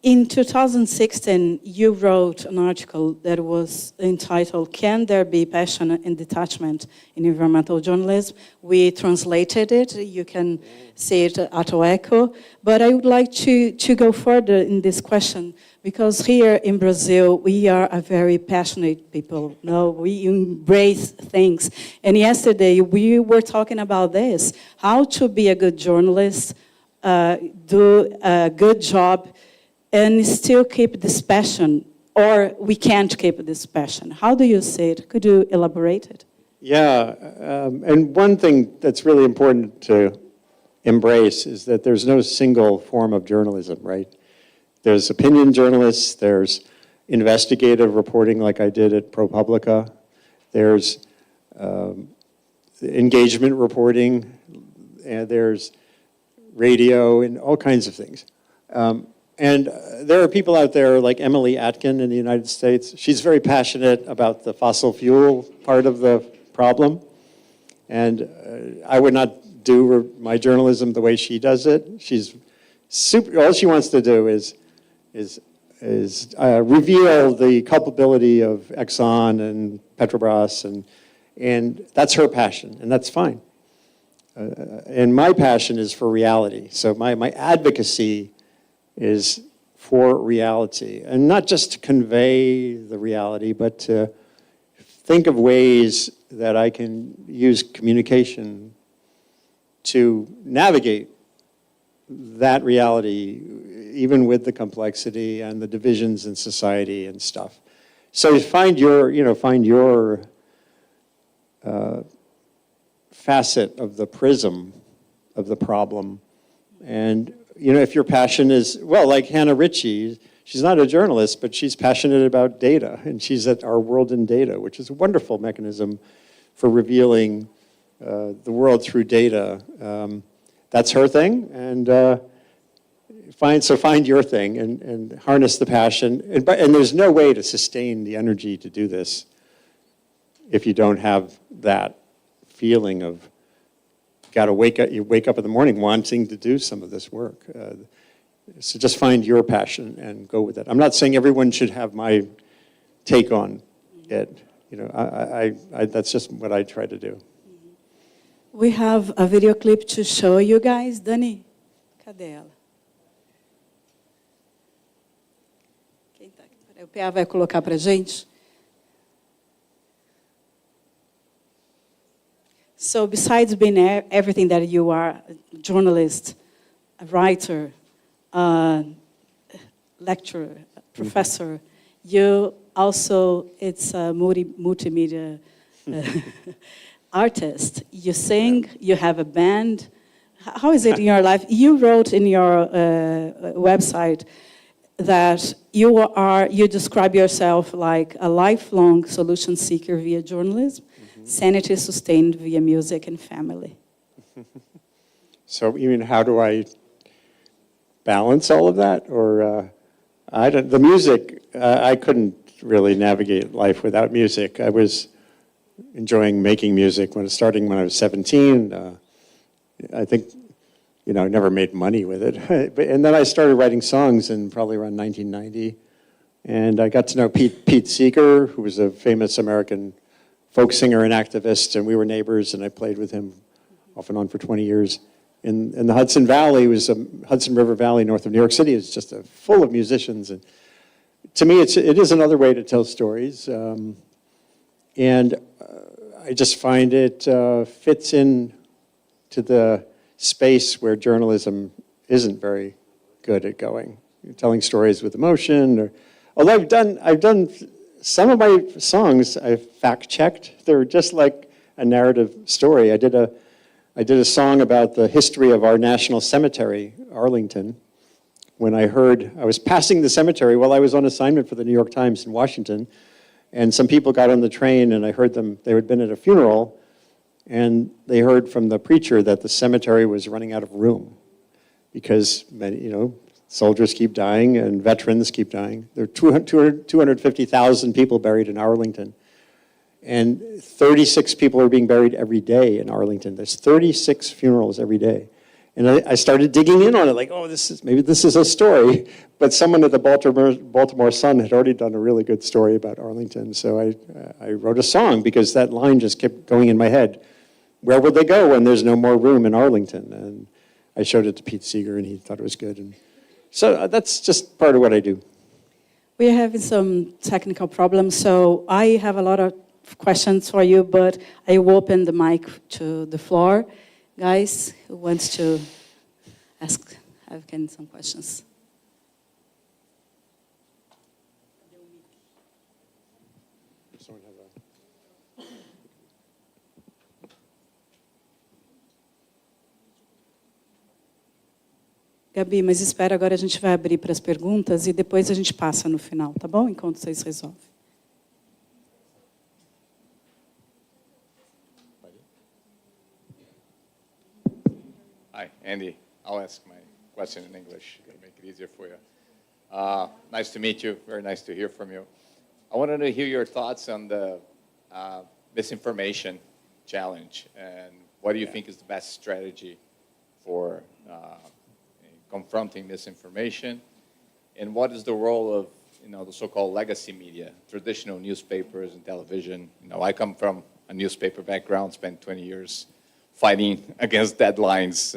In 2016, you wrote an article that was entitled, "Can There Be Passion and Detachment in Environmental Journalism?" We translated it. You can see it at OECO. But I would like to go further in this question, because here in Brazil, we are a very passionate people. We embrace things. And yesterday, we were talking about this, how to be a good journalist, do a good job, and still keep this passion, or we can't keep this passion. How do you see it? Could you elaborate it? Yeah, and one thing that's really important to embrace is that there's no single form of journalism, right? There's opinion journalists, there's investigative reporting like I did at ProPublica, there's engagement reporting, and there's radio and all kinds of things. And there are people out there like Emily Atkin in the United States. She's very passionate about the fossil fuel part of the problem. And I would not do my journalism the way she does it. She's super, all she wants to do is reveal the culpability of Exxon and Petrobras, and that's her passion, and that's fine. And my passion is for reality. So my advocacy is for reality, and not just to convey the reality, but to think of ways that I can use communication to navigate that reality, even with the complexity and the divisions in society and stuff. So find your facet of the prism of the problem. And if your passion is, well, like Hannah Ritchie, she's not a journalist, but she's passionate about data, and she's at Our World in Data, which is a wonderful mechanism for revealing the world through data. That's her thing, and find your thing and harness the passion. And there's no way to sustain the energy to do this if you don't have that feeling of you wake up in the morning wanting to do some of this work. So just find your passion and go with it. I'm not saying everyone should have my take on it. You know, that's just what I try to do. We have a video clip to show you guys. Dani, cadê ela? O PA vai colocar para a gente. So besides being everything that you are, a journalist, a writer, a lecturer, a professor, you also, it's a multimedia artist. You sing, you have a band. How is it in your life? You wrote in your website that you describe yourself like a lifelong solution seeker via journalism, sanity sustained via music and family. So you mean, how do I balance all of that? Or the music, I couldn't really navigate life without music. I was enjoying making music starting when I was 17. I think, you know, I never made money with it. And then I started writing songs in probably around 1990. And I got to know Pete Seeger, who was a famous American folk singer and activist, and we were neighbors, and I played with him off and on for 20 years. In the Hudson Valley, Hudson River Valley, north of New York City, is just full of musicians. And to me, it is another way to tell stories. And I just find it fits in to the space where journalism isn't very good at going. You're telling stories with emotion. Although I've done some of my songs, I've fact-checked. They're just like a narrative story. I did a song about the history of our national cemetery, Arlington, when I was passing the cemetery while I was on assignment for the New York Times in Washington, and some people got on the train, and I heard them, they had been at a funeral, and they heard from the preacher that the cemetery was running out of room because, you know, soldiers keep dying and veterans keep dying. There are 250,000 people buried in Arlington. And 36 people are being buried every day in Arlington. There's 36 funerals every day. And I started digging in on it, like, oh, maybe this is a story. But someone at the Baltimore Sun had already done a really good story about Arlington. So I wrote a song because that line just kept going in my head. Where would they go when there's no more room in Arlington? And I showed it to Pete Seeger, and he thought it was good. And so that's just part of what I do. We're having some technical problems, so I have a lot of questions for you, but I will open the mic to the floor. Guys, who wants to ask Revkin some questions? Gabi, mas espera, agora a gente vai abrir para as perguntas e depois a gente passa no final, tá bom? Enquanto vocês resolvem. Hi, Andy. I'll ask my question in English to make it easier for you. Nice to meet you. Very nice to hear from you. I wanted to hear your thoughts on the misinformation challenge, and what do you think is the best strategy for confronting misinformation, and what is the role of, you know, the so-called legacy media, traditional newspapers and television? You know, I come from a newspaper background, spent 20 years fighting against deadlines,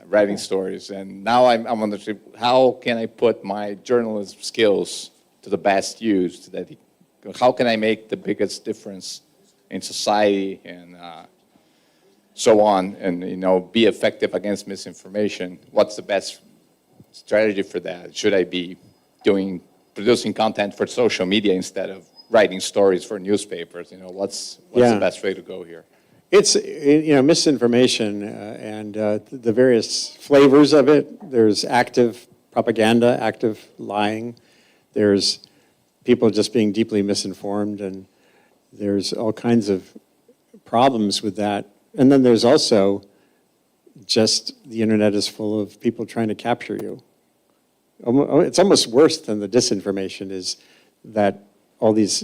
writing stories, and now I'm wondering, how can I put my journalism skills to the best use? How can I make the biggest difference in society and so on, and, you know, be effective against misinformation? What's the best strategy for that? Should I be producing content for social media instead of writing stories for newspapers? You know, what's the best way to go here? It's, you know, misinformation and the various flavors of it. There's active propaganda, active lying. There's people just being deeply misinformed, and there's all kinds of problems with that. And then there's also just the internet is full of people trying to capture you. It's almost worse than the disinformation is that all these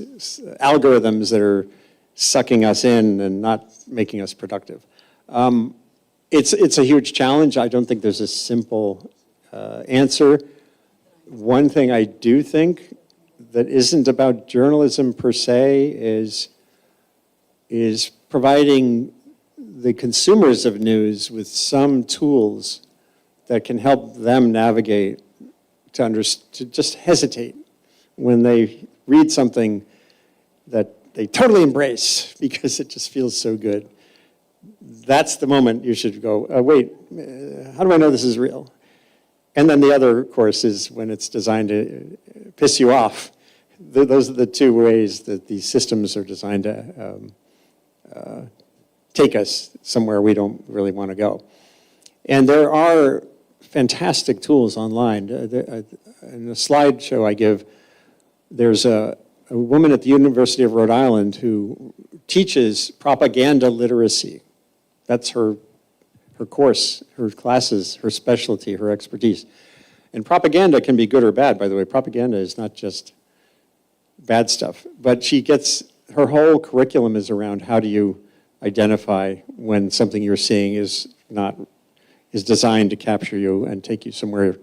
algorithms that are sucking us in and not making us productive. It's a huge challenge. I don't think there's a simple answer. One thing I do think that isn't about journalism per se is providing the consumers of news with some tools that can help them navigate to just hesitate when they read something that they totally embrace because it just feels so good. That's the moment you should go, wait, how do I know this is real? And then the other, of course, is when it's designed to piss you off. Those are the two ways that these systems are designed to take us somewhere we don't really want to go. And there are fantastic tools online. In the slideshow I give, there's a woman at the University of Rhode Island who teaches propaganda literacy. That's her course, her classes, her specialty, her expertise. And propaganda can be good or bad, by the way. Propaganda is not just bad stuff. But her whole curriculum is around how do you identify when something you're seeing is designed to capture you and take you somewhere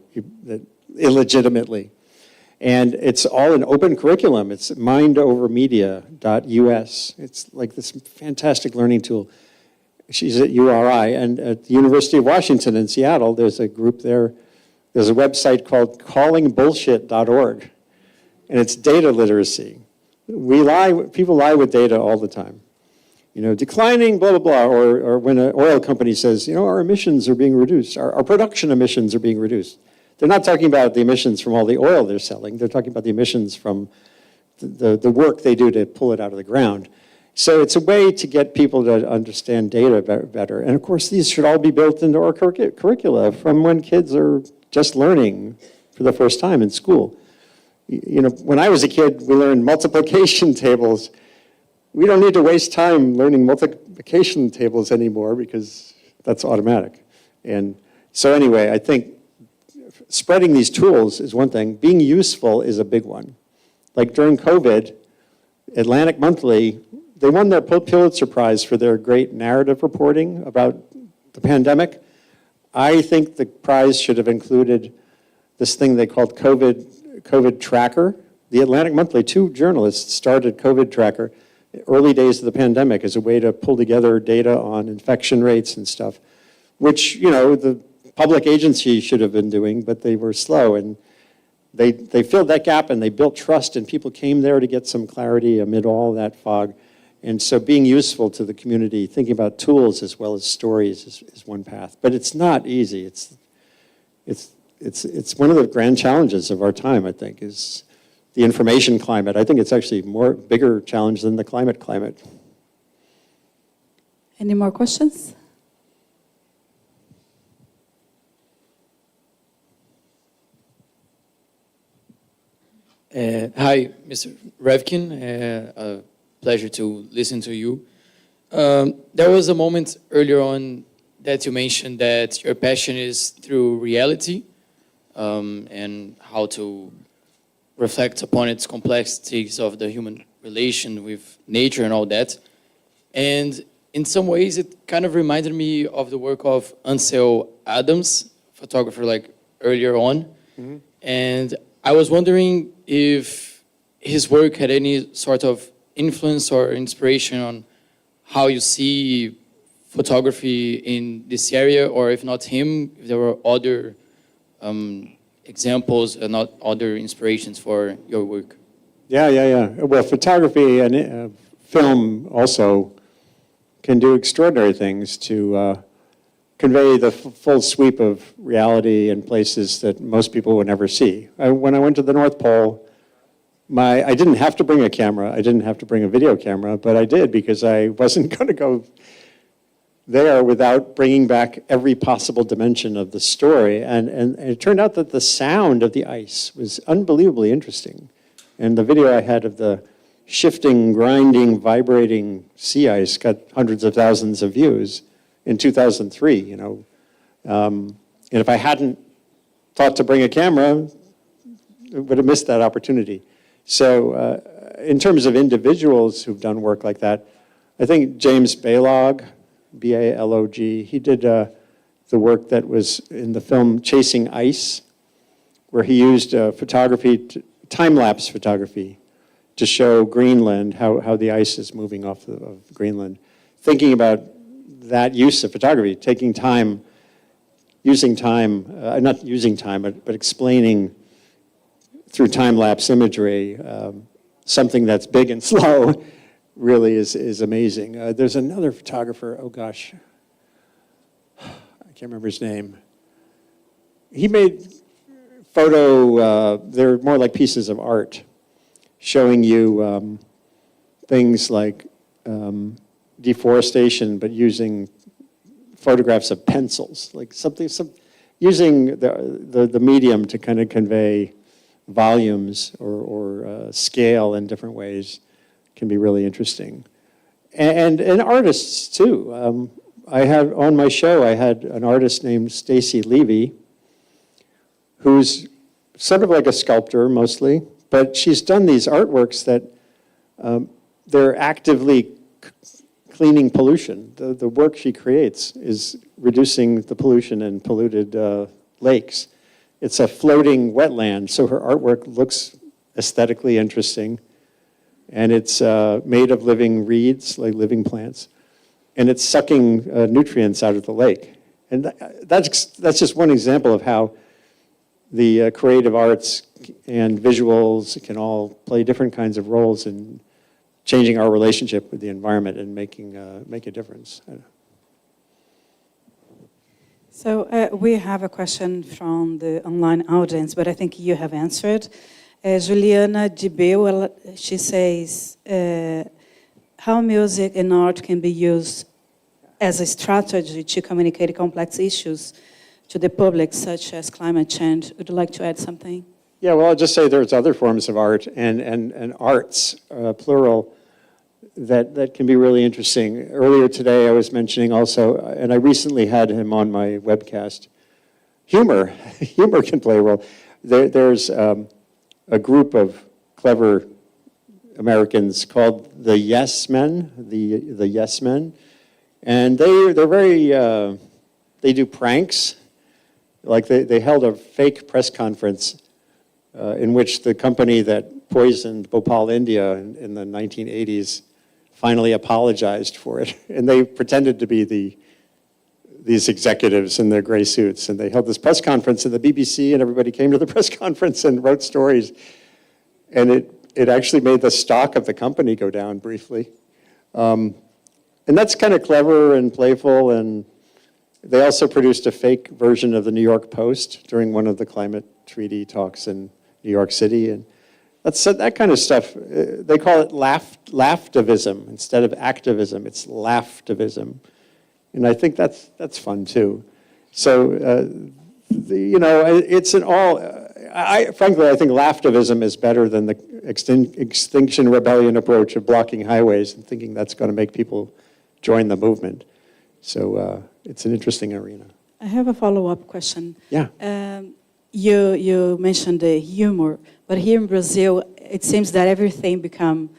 illegitimately. And it's all an open curriculum. It's mindovermedia.us. It's like this fantastic learning tool. She's at URI, and at the University of Washington in Seattle, there's a group there. There's a website called callingbullshit.org, and it's data literacy. People lie with data all the time. Declining blah, blah, blah, or when an oil company says, our emissions are being reduced, our production emissions are being reduced. They're not talking about the emissions from all the oil they're selling. They're talking about the emissions from the work they do to pull it out of the ground. So it's a way to get people to understand data better. And of course, these should all be built into our curricula from when kids are just learning for the first time in school. When I was a kid, we learned multiplication tables. We don't need to waste time learning multiplication tables anymore because that's automatic. And so anyway, I think spreading these tools is one thing. Being useful is a big one. Like during COVID, Atlantic Monthly, they won their Pulitzer Prize for their great narrative reporting about the pandemic. I think the prize should have included this thing they called COVID Tracker. The Atlantic Monthly, 2 journalists started COVID Tracker early days of the pandemic as a way to pull together data on infection rates and stuff, which, the public agency should have been doing, but they were slow. And they filled that gap and they built trust and people came there to get some clarity amid all that fog. And so being useful to the community, thinking about tools as well as stories is one path. But it's not easy. It's one of the grand challenges of our time, I think, is the information climate. I think it's actually bigger challenge than the climate. Any more questions? Hi, Mr. Revkin. Pleasure to listen to you. There was a moment earlier on that you mentioned that your passion is through reality and how to reflect upon its complexities of the human relation with nature and all that. And in some ways, it kind of reminded me of the work of Ansel Adams, photographer like earlier on. Mm-hmm. And I was wondering if his work had any sort of influence or inspiration on how you see photography in this area, or if not him, if there were other examples and not other inspirations for your work. Yeah. Well, photography and film also can do extraordinary things to convey the full sweep of reality in places that most people would never see. When I went to the North Pole, I didn't have to bring a camera. I didn't have to bring a video camera, but I did because I wasn't going to go there without bringing back every possible dimension of the story. And it turned out that the sound of the ice was unbelievably interesting. And the video I had of the shifting, grinding, vibrating sea ice got hundreds of thousands of views in 2003, you know. And if I hadn't thought to bring a camera, I would have missed that opportunity. So in terms of individuals who've done work like that, I think James Balog, B-A-L-O-G, he did the work that was in the film Chasing Ice, where he used photography, time-lapse photography, to show Greenland, how the ice is moving off of Greenland. Thinking about that use of photography, taking time, using time, not using time, but explaining through time-lapse imagery something that's big and slow really is amazing. There's another photographer, oh gosh, I can't remember his name. He made they're more like pieces of art, showing you things like deforestation, but using photographs of pencils, like using the medium to kind of convey volumes or scale in different ways can be really interesting. And artists too. I have on my show, I had an artist named Stacy Levy, who's sort of like a sculptor mostly, but she's done these artworks that they're actively cleaning pollution. The work she creates is reducing the pollution in polluted lakes. It's a floating wetland, so her artwork looks aesthetically interesting, and it's made of living reeds, like living plants, and it's sucking nutrients out of the lake. And that's just one example of how the creative arts and visuals can all play different kinds of roles in changing our relationship with the environment and make a difference. So we have a question from the online audience, but I think you have answered. Juliana Dibeu, she says, how music and art can be used as a strategy to communicate complex issues to the public, such as climate change. Would you like to add something? Yeah, well, I'll just say there's other forms of art and arts, plural, that can be really interesting. Earlier today, I was mentioning also, and I recently had him on my webcast, humor. Humor can play a role. There's a group of clever Americans called the Yes Men, the Yes Men, and they're very, they do pranks. Like they held a fake press conference in which the company that poisoned Bhopal, India in the 1980s finally apologized for it. And they pretended to be these executives in their gray suits. And they held this press conference in the BBC, and everybody came to the press conference and wrote stories. And it actually made the stock of the company go down briefly. And that's kind of clever and playful. And they also produced a fake version of the New York Post during one of the climate treaty talks in New York City. And that kind of stuff, they call it laughtivism instead of activism. It's laughtivism. And I think that's fun too. So, it's an all, frankly, I think laughtivism is better than the Extinction Rebellion approach of blocking highways and thinking that's going to make people join the movement. So it's an interesting arena. I have a follow-up question. Yeah. You mentioned the humor, but here in Brazil, it seems that everything become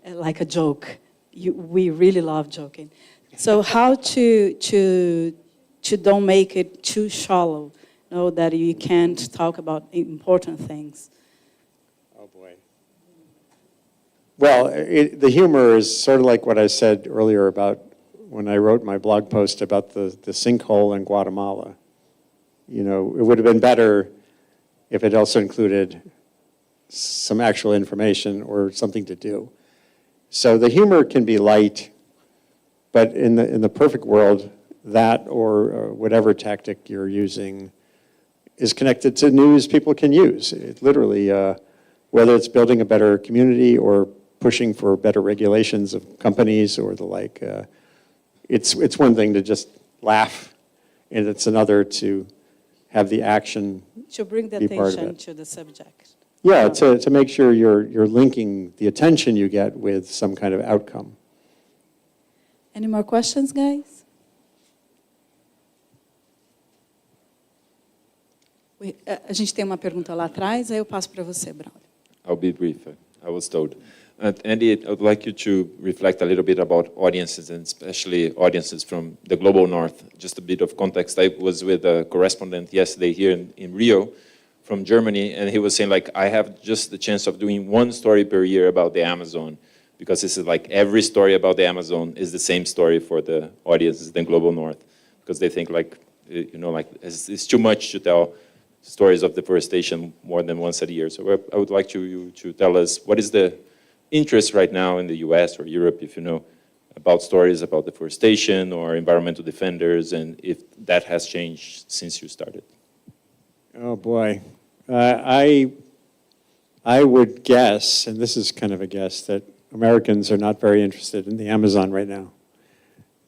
like a joke. We really love joking. So how to don't make it too shallow, that you can't talk about important things? Oh boy. Well, the humor is sort of like what I said earlier about when I wrote my blog post about the sinkhole in Guatemala. It would have been better if it also included some actual information or something to do. So the humor can be light, but in the perfect world, that or whatever tactic you're using is connected to news people can use. It literally, whether it's building a better community or pushing for better regulations of companies or the like, it's one thing to just laugh, and it's another to have the action To bring the be part of attention it. to the subject. Yeah, to make sure you're linking the attention you get with some kind of outcome. Any more questions, guys? A gente tem uma pergunta lá atrás, aí eu passo para você, Braulio. I'll be brief, I was told. Andy, I would like you to reflect a little bit about audiences, and especially audiences from the global north. Just a bit of context. I was with a correspondent yesterday here in Rio from Germany, and he was saying, like, I have just the chance of doing one story per year about the Amazon, because this is like every story about the Amazon is the same story for the audiences in the global north, because they think, like, you know, like it's too much to tell stories of deforestation more than once a year. So I would like you to tell us what is the interest right now in the US or Europe, if you know, about stories about deforestation or environmental defenders, and if that has changed since you started. Oh boy, I would guess, and this is kind of a guess, that Americans are not very interested in the Amazon right now.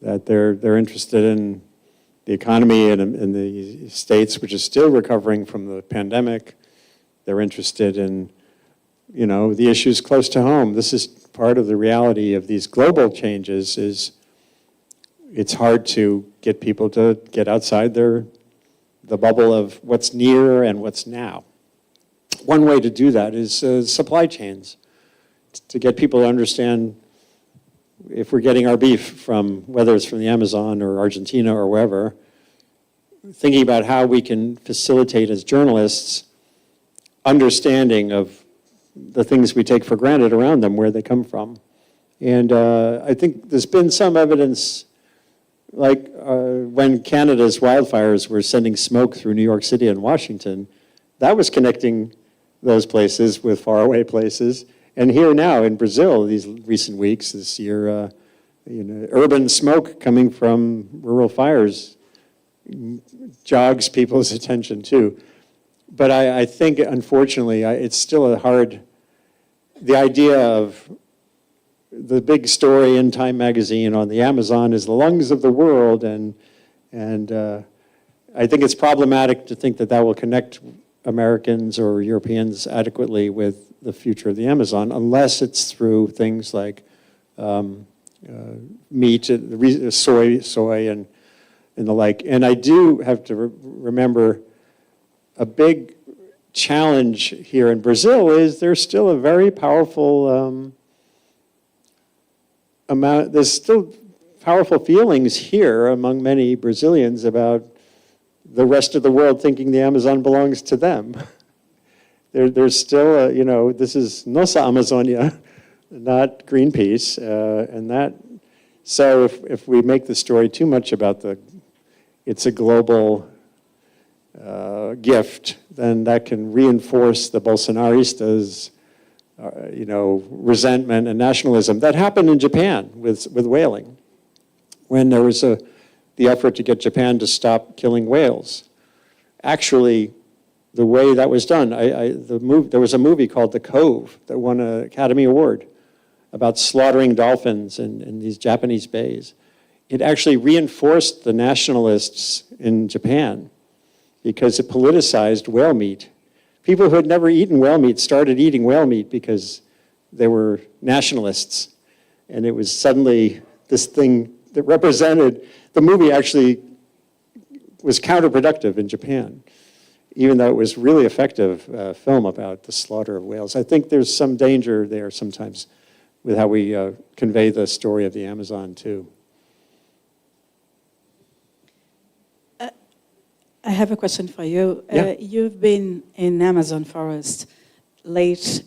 That they're interested in the economy in the States, which is still recovering from the pandemic. They're interested in, you know, the issues close to home. This is part of the reality of these global changes. Is it's hard to get people to get outside the bubble of what's near and what's now. One way to do that is supply chains, to get people to understand if we're getting our beef from, whether it's from the Amazon or Argentina or wherever, thinking about how we can facilitate as journalists understanding of the things we take for granted around them, where they come from. And I think there's been some evidence, like when Canada's wildfires were sending smoke through New York City and Washington, that was connecting those places with faraway places. And here now in Brazil, these recent weeks, this year, you know, urban smoke coming from rural fires jogs people's attention too. But I think, unfortunately, it's still a hard, the idea of the big story in Time magazine on the Amazon is the lungs of the world, and I think it's problematic to think that that will connect Americans or Europeans adequately with the future of the Amazon, unless it's through things like meat, soy, and the like. And I do have to remember a big challenge here in Brazil is there's still a very powerful there's still powerful feelings here among many Brazilians about the rest of the world thinking the Amazon belongs to them. There's still, you know, this is Nossa Amazonia, not Greenpeace, and that. So if we make the story too much about it's a global gift, then that can reinforce the Bolsonaristas' you know, resentment and nationalism. That happened in Japan with whaling, when there was the effort to get Japan to stop killing whales. Actually, the way that was done, there was a movie called The Cove that won an Academy Award about slaughtering dolphins in these Japanese bays. It actually reinforced the nationalists in Japan because it politicized whale meat. People who had never eaten whale meat started eating whale meat because they were nationalists. And it was suddenly this thing that represented, the movie actually was counterproductive in Japan, even though it was really effective film about the slaughter of whales. I think there's some danger there sometimes with how we convey the story of the Amazon too. I have a question for you. Yeah. You've been in Amazon forest the late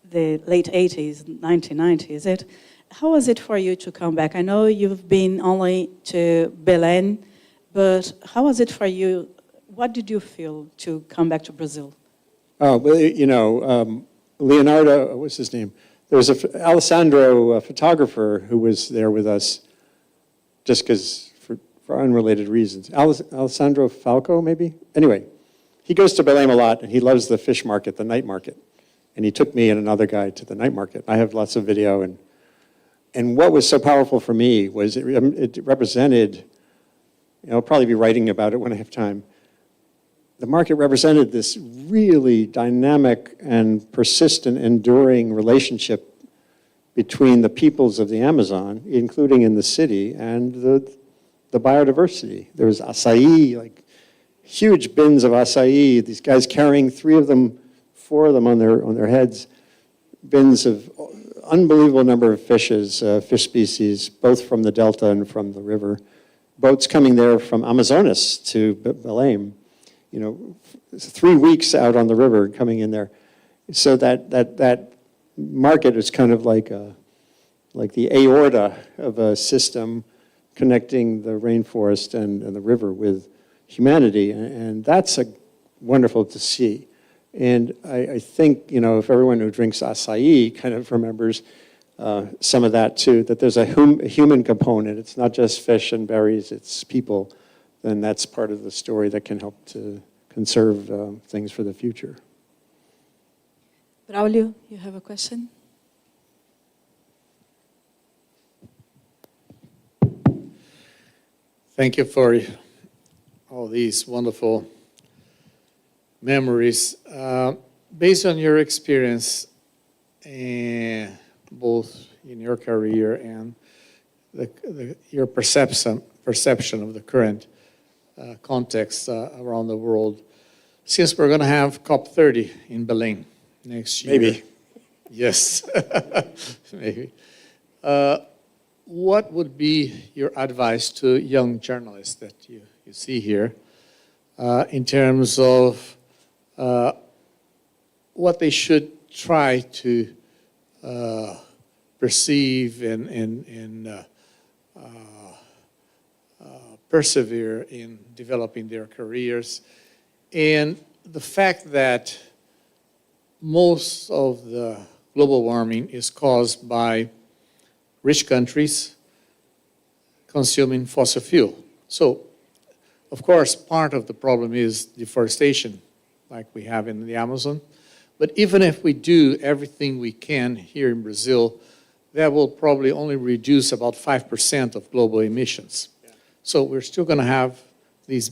80s, 1990s, is it? How was it for you to come back? I know you've been only to Belém, but how was it for you? What did you feel to come back to Brazil? Oh, well, you know, Leonardo, what's his name? There was Alessandro, a photographer, who was there with us just because, for unrelated reasons. Alessandro Falco, maybe? Anyway, he goes to Belém a lot, and he loves the fish market, the night market. And he took me and another guy to the night market. I have lots of video. And what was so powerful for me was it represented, you know, I'll probably be writing about it when I have time, the market represented this really dynamic and persistent, enduring relationship between the peoples of the Amazon, including in the city, and the biodiversity. There was acai, like huge bins of acai, these guys carrying 3 of them, 4 of them on their heads, bins of unbelievable number of fishes, fish species, both from the delta and from the river. Boats coming there from Amazonas to Belém, 3 weeks out on the river coming in there. So that market is kind of like the aorta of a system connecting the rainforest and the river with humanity, and that's wonderful to see. And I think, if everyone who drinks acai kind of remembers some of that too, that there's a human component. It's not just fish and berries, it's people. Then that's part of the story that can help to conserve things for the future. Braulio, you have a question? Thank you for all these wonderful memories. Based on your experience, both in your career and your perception of the current context around the world, since we're going to have COP30 in Belém next year. Maybe. Yes, maybe. What would be your advice to young journalists that you see here in terms of what they should try to perceive and persevere in developing their careers, and the fact that most of the global warming is caused by rich countries consuming fossil fuel. So, of course, part of the problem is deforestation, like we have in the Amazon. But even if we do everything we can here in Brazil, that will probably only reduce about 5% of global emissions. Yeah. So we're still going to have these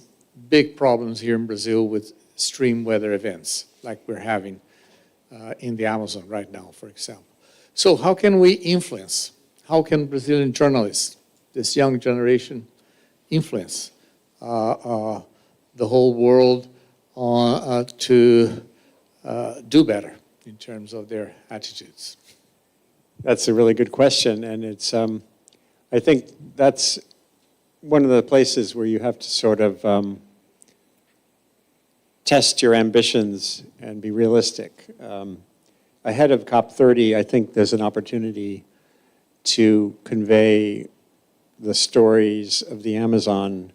big problems here in Brazil with extreme weather events, like we're having in the Amazon right now, for example. So how can we influence? How can Brazilian journalists, this young generation, influence the whole world to do better in terms of their attitudes? That's a really good question, and it's, I think that's one of the places where you have to sort of test your ambitions and be realistic. Ahead of COP30, I think there's an opportunity to convey the stories of the Amazon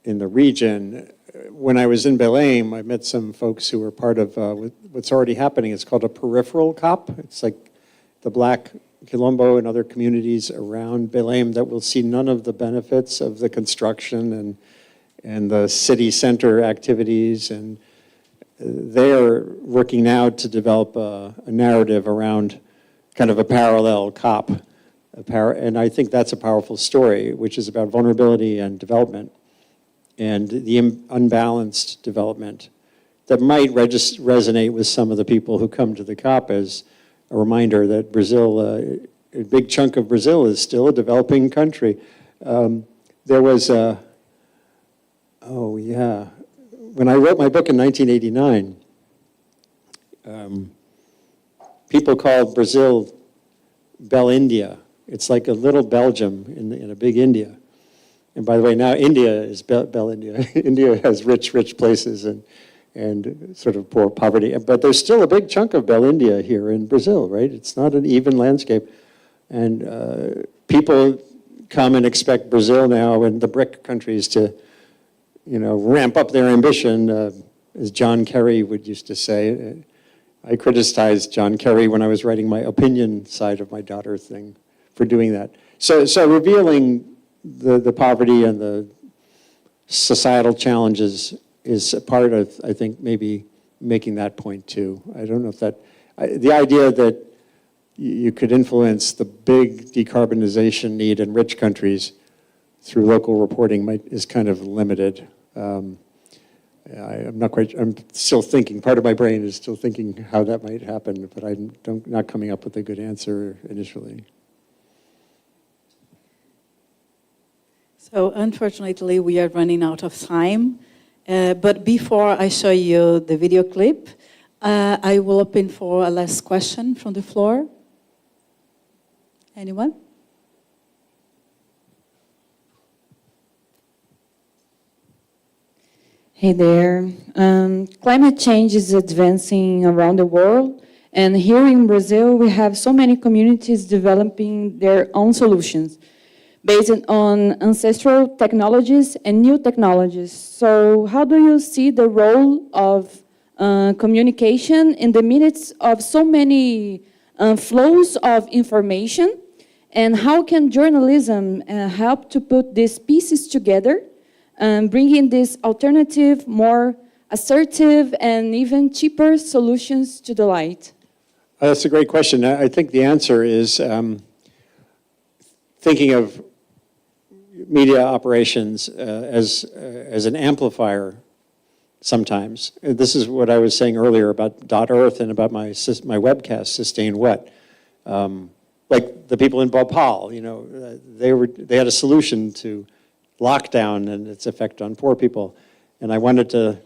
in the region. When I was in Belém, I met some folks who were part of what's already happening. It's called a peripheral COP. It's like the Black Quilombo and other communities around Belém that will see none of the benefits of the construction and the city center activities. And they're working now to develop a narrative around kind of a parallel COP. And I think that's a powerful story, which is about vulnerability and development and the unbalanced development that might resonate with some of the people who come to the COP as a reminder that Brazil, a big chunk of Brazil is still a developing country. There was when I wrote my book in 1989, people called Brazil Bel India. It's like a little Belgium in a big India. And by the way, now India is Bel India. India has rich places and sort of poor poverty. But there's still a big chunk of Bel India here in Brazil, right? It's not an even landscape. And people come and expect Brazil now and the BRIC countries to, ramp up their ambition, as John Kerry used to say. I criticized John Kerry when I was writing my opinion side of my daughter thing for doing that. So revealing the poverty and the societal challenges is a part of, I think, maybe making that point too. I don't know if the idea that you could influence the big decarbonization need in rich countries through local reporting is kind of limited. I'm still thinking, part of my brain is still thinking how that might happen, but I'm not coming up with a good answer initially. So unfortunately, we are running out of time. But before I show you the video clip, I will open for a last question from the floor. Anyone? Hey there. Climate change is advancing around the world, and here in Brazil, we have so many communities developing their own solutions based on ancestral technologies and new technologies. So how do you see the role of communication in the midst of so many flows of information? And how can journalism help to put these pieces together, bringing these alternative, more assertive, and even cheaper solutions to the light? That's a great question. I think the answer is thinking of media operations as an amplifier sometimes. This is what I was saying earlier about .earth and about my webcast, Sustained What. Like the people in Bhopal, you know, they had a solution to lockdown and its effect on poor people. And I wanted to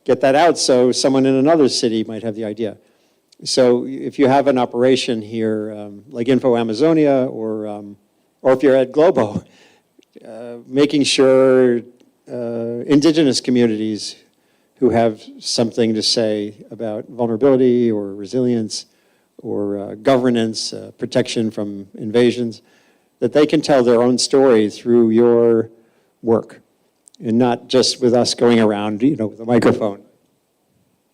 get that out so someone in another city might have the idea. So if you have an operation here, like Info Amazonia, or if you're at Globo, making sure indigenous communities who have something to say about vulnerability or resilience or governance, protection from invasions, that they can tell their own story through your work and not just with us going around, you know, with a microphone.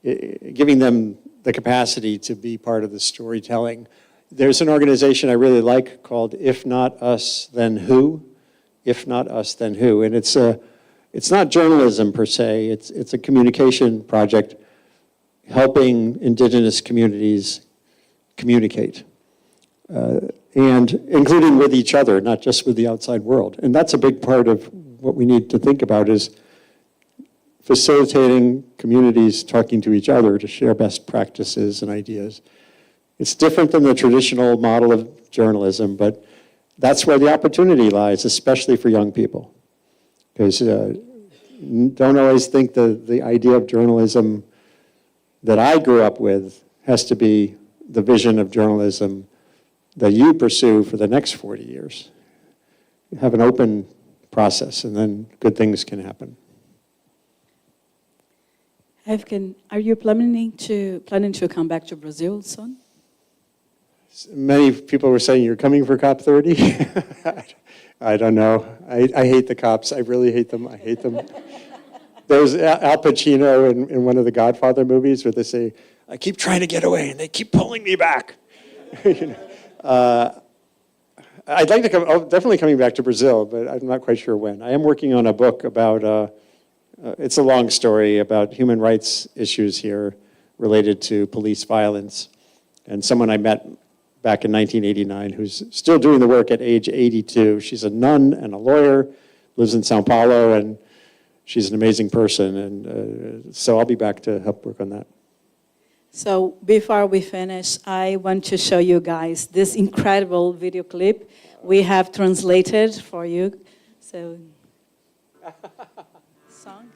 Giving them the capacity to be part of the storytelling. There's an organization I really like called If Not Us, Then Who? If Not Us, Then Who? And it's not journalism per se, it's a communication project helping indigenous communities communicate, and including with each other, not just with the outside world. And that's a big part of what we need to think about, is facilitating communities talking to each other to share best practices and ideas. It's different than the traditional model of journalism, but that's where the opportunity lies, especially for young people. Because don't always think the idea of journalism that I grew up with has to be the vision of journalism that you pursue for the next 40 years. You have an open process, and then good things can happen. Revkin, are you planning to come back to Brazil soon? Many people were saying, you're coming for COP30? I don't know. I hate the cops. I really hate them. I hate them. There's Al Pacino in one of the Godfather movies where they say, I keep trying to get away and they keep pulling me back. You know? I'd like to come, definitely coming back to Brazil, but I'm not quite sure when. I am working on a book about, it's a long story about human rights issues here related to police violence. And someone I met back in 1989 who's still doing the work at age 82. She's a nun and a lawyer, lives in Sao Paulo, and she's an amazing person. And so I'll be back to help work on that. So before we finish, I want to show you guys this incredible video clip we have translated for you. So, song.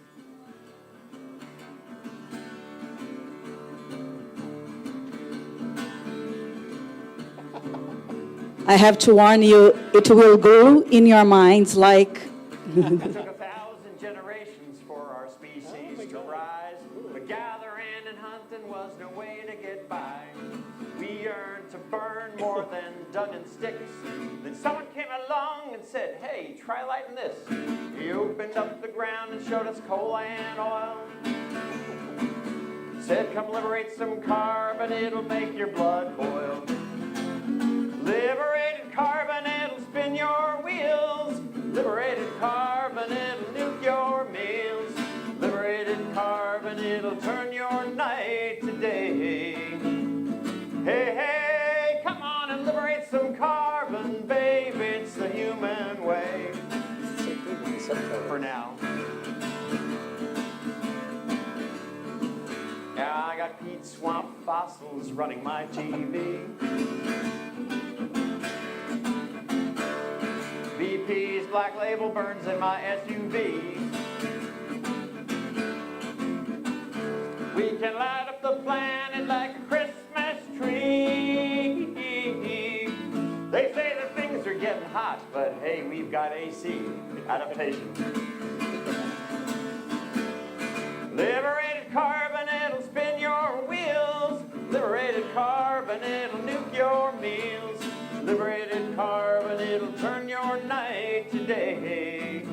I have to warn you, it will go in your minds like... It took 1,000 generations for our species to rise, but gathering and hunting was no way to get by. We yearned to burn more than dung and sticks. Then someone came along and said, hey, try lighting this. He opened up the ground and showed us coal and oil. Said, come liberate some carbon, it'll make your blood boil. Liberated carbon, it'll spin your wheels. Liberated carbon, it'll nuke your meals. Liberated carbon, it'll turn your night to day. Hey, hey, come on and liberate some carbon, babe. It's the human way. For now. Apostles running my TV. BP's Black Label burns in my SUV. We can light up the planet like a Christmas tree. They say that things are getting hot, but hey, we've got AC. Adaptation. Liberated carbon, it'll spin your wheels. Liberated carbon, it'll nuke your meals. Liberated carbon, it'll turn your night to day.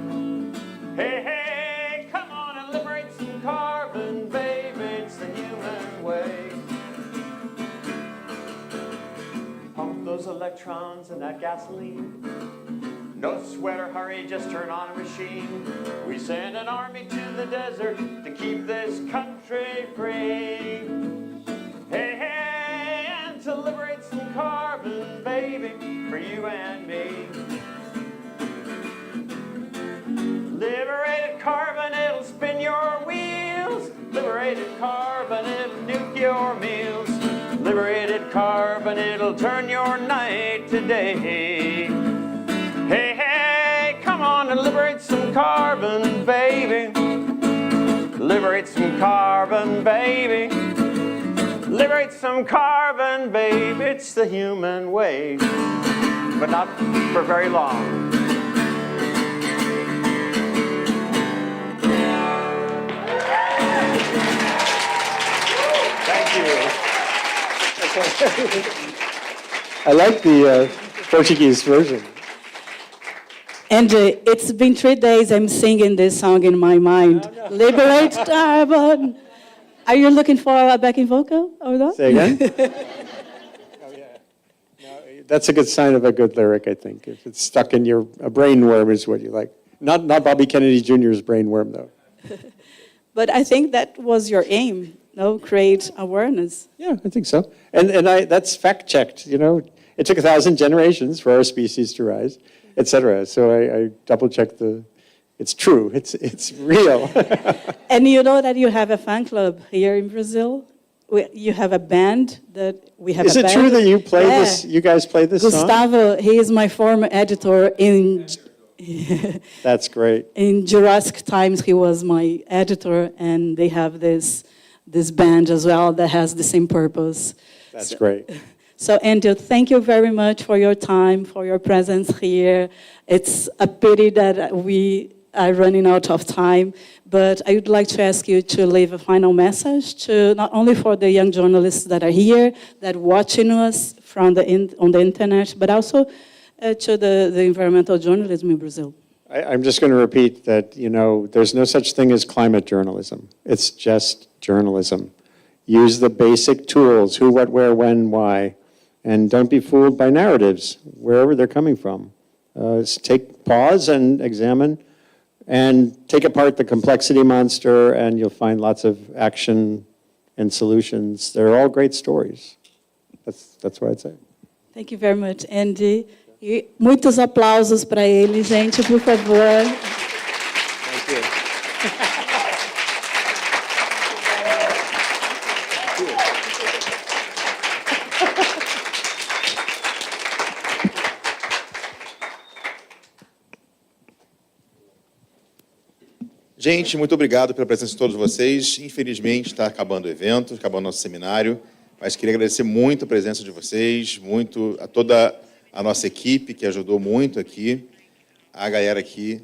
Hey, hey, come on and liberate some carbon, baby, it's the human way. Pump those electrons in that gasoline. No sweat or hurry, just turn on a machine. We send an army to the desert to keep this country free. Hey, hey, and to liberate some carbon, baby, for you and me. Liberated carbon, it'll spin your wheels. Liberated carbon, it'll nuke your meals. Liberated carbon, it'll turn your night to day. Hey, hey, come on and liberate some carbon, baby. Liberate some carbon, baby. Liberate some carbon, baby. It's the human way, but not for very long. Thank you. I like the Portuguese version. And it's been 3 days I'm singing this song in my mind. Oh, no. Liberate carbon. Are you looking for a backing vocal or not? Say again? Oh, yeah. No, that's a good sign of a good lyric, I think. If it's stuck in your, a brainworm is what you like. Not Bobby Kennedy Jr.'s brainworm, though. But I think that was your aim, no? Create awareness. Yeah, I think so. And that's fact-checked, you know. It took 1,000 generations for our species to rise, et cetera. So I double-checked it's true, it's real. And you know that you have a fan club here in Brazil? You have a band that we have. Is it true that you play this? You guys play this song? Gustavo, he is my former editor in. That's great. In Jurassic Times, he was my editor, and they have this band as well that has the same purpose. That's great. So, Andrew, thank you very much for your time, for your presence here. It's a pity that we are running out of time, but I would like to ask you to leave a final message to not only for the young journalists that are here, that are watching us on the internet, but also to the environmental journalism in Brazil. I'm just going to repeat that, you know, there's no such thing as climate journalism. It's just journalism. Use the basic tools, who, what, where, when, why, and don't be fooled by narratives, wherever they're coming from. Pause and examine, and take apart the complexity monster, and you'll find lots of action and solutions. They're all great stories. That's what I'd say. Thank you very much, Andy. E muitos aplausos para ele, gente, por favor. Thank you. Gente, muito obrigado pela presença de todos vocês. Infelizmente, está acabando o evento, acabando o nosso seminário, mas queria agradecer muito a presença de vocês, muito a toda a nossa equipe, que ajudou muito aqui, a galera aqui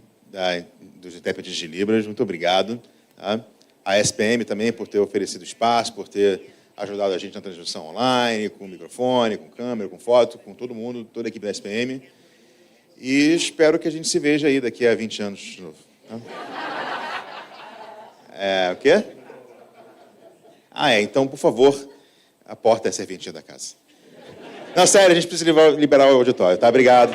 dos intérpretes de Libras, muito obrigado. Tá? A SPM também por ter oferecido espaço, por ter ajudado a gente na transmissão online, com microfone, com câmera, com foto, com todo mundo, toda a equipe da SPM. E espero que a gente se veja aí daqui a 20 anos de novo. Tá? O quê? Então, por favor, a porta é a serventia da casa. Não, sério, a gente precisa liberar o auditório, tá? Obrigado.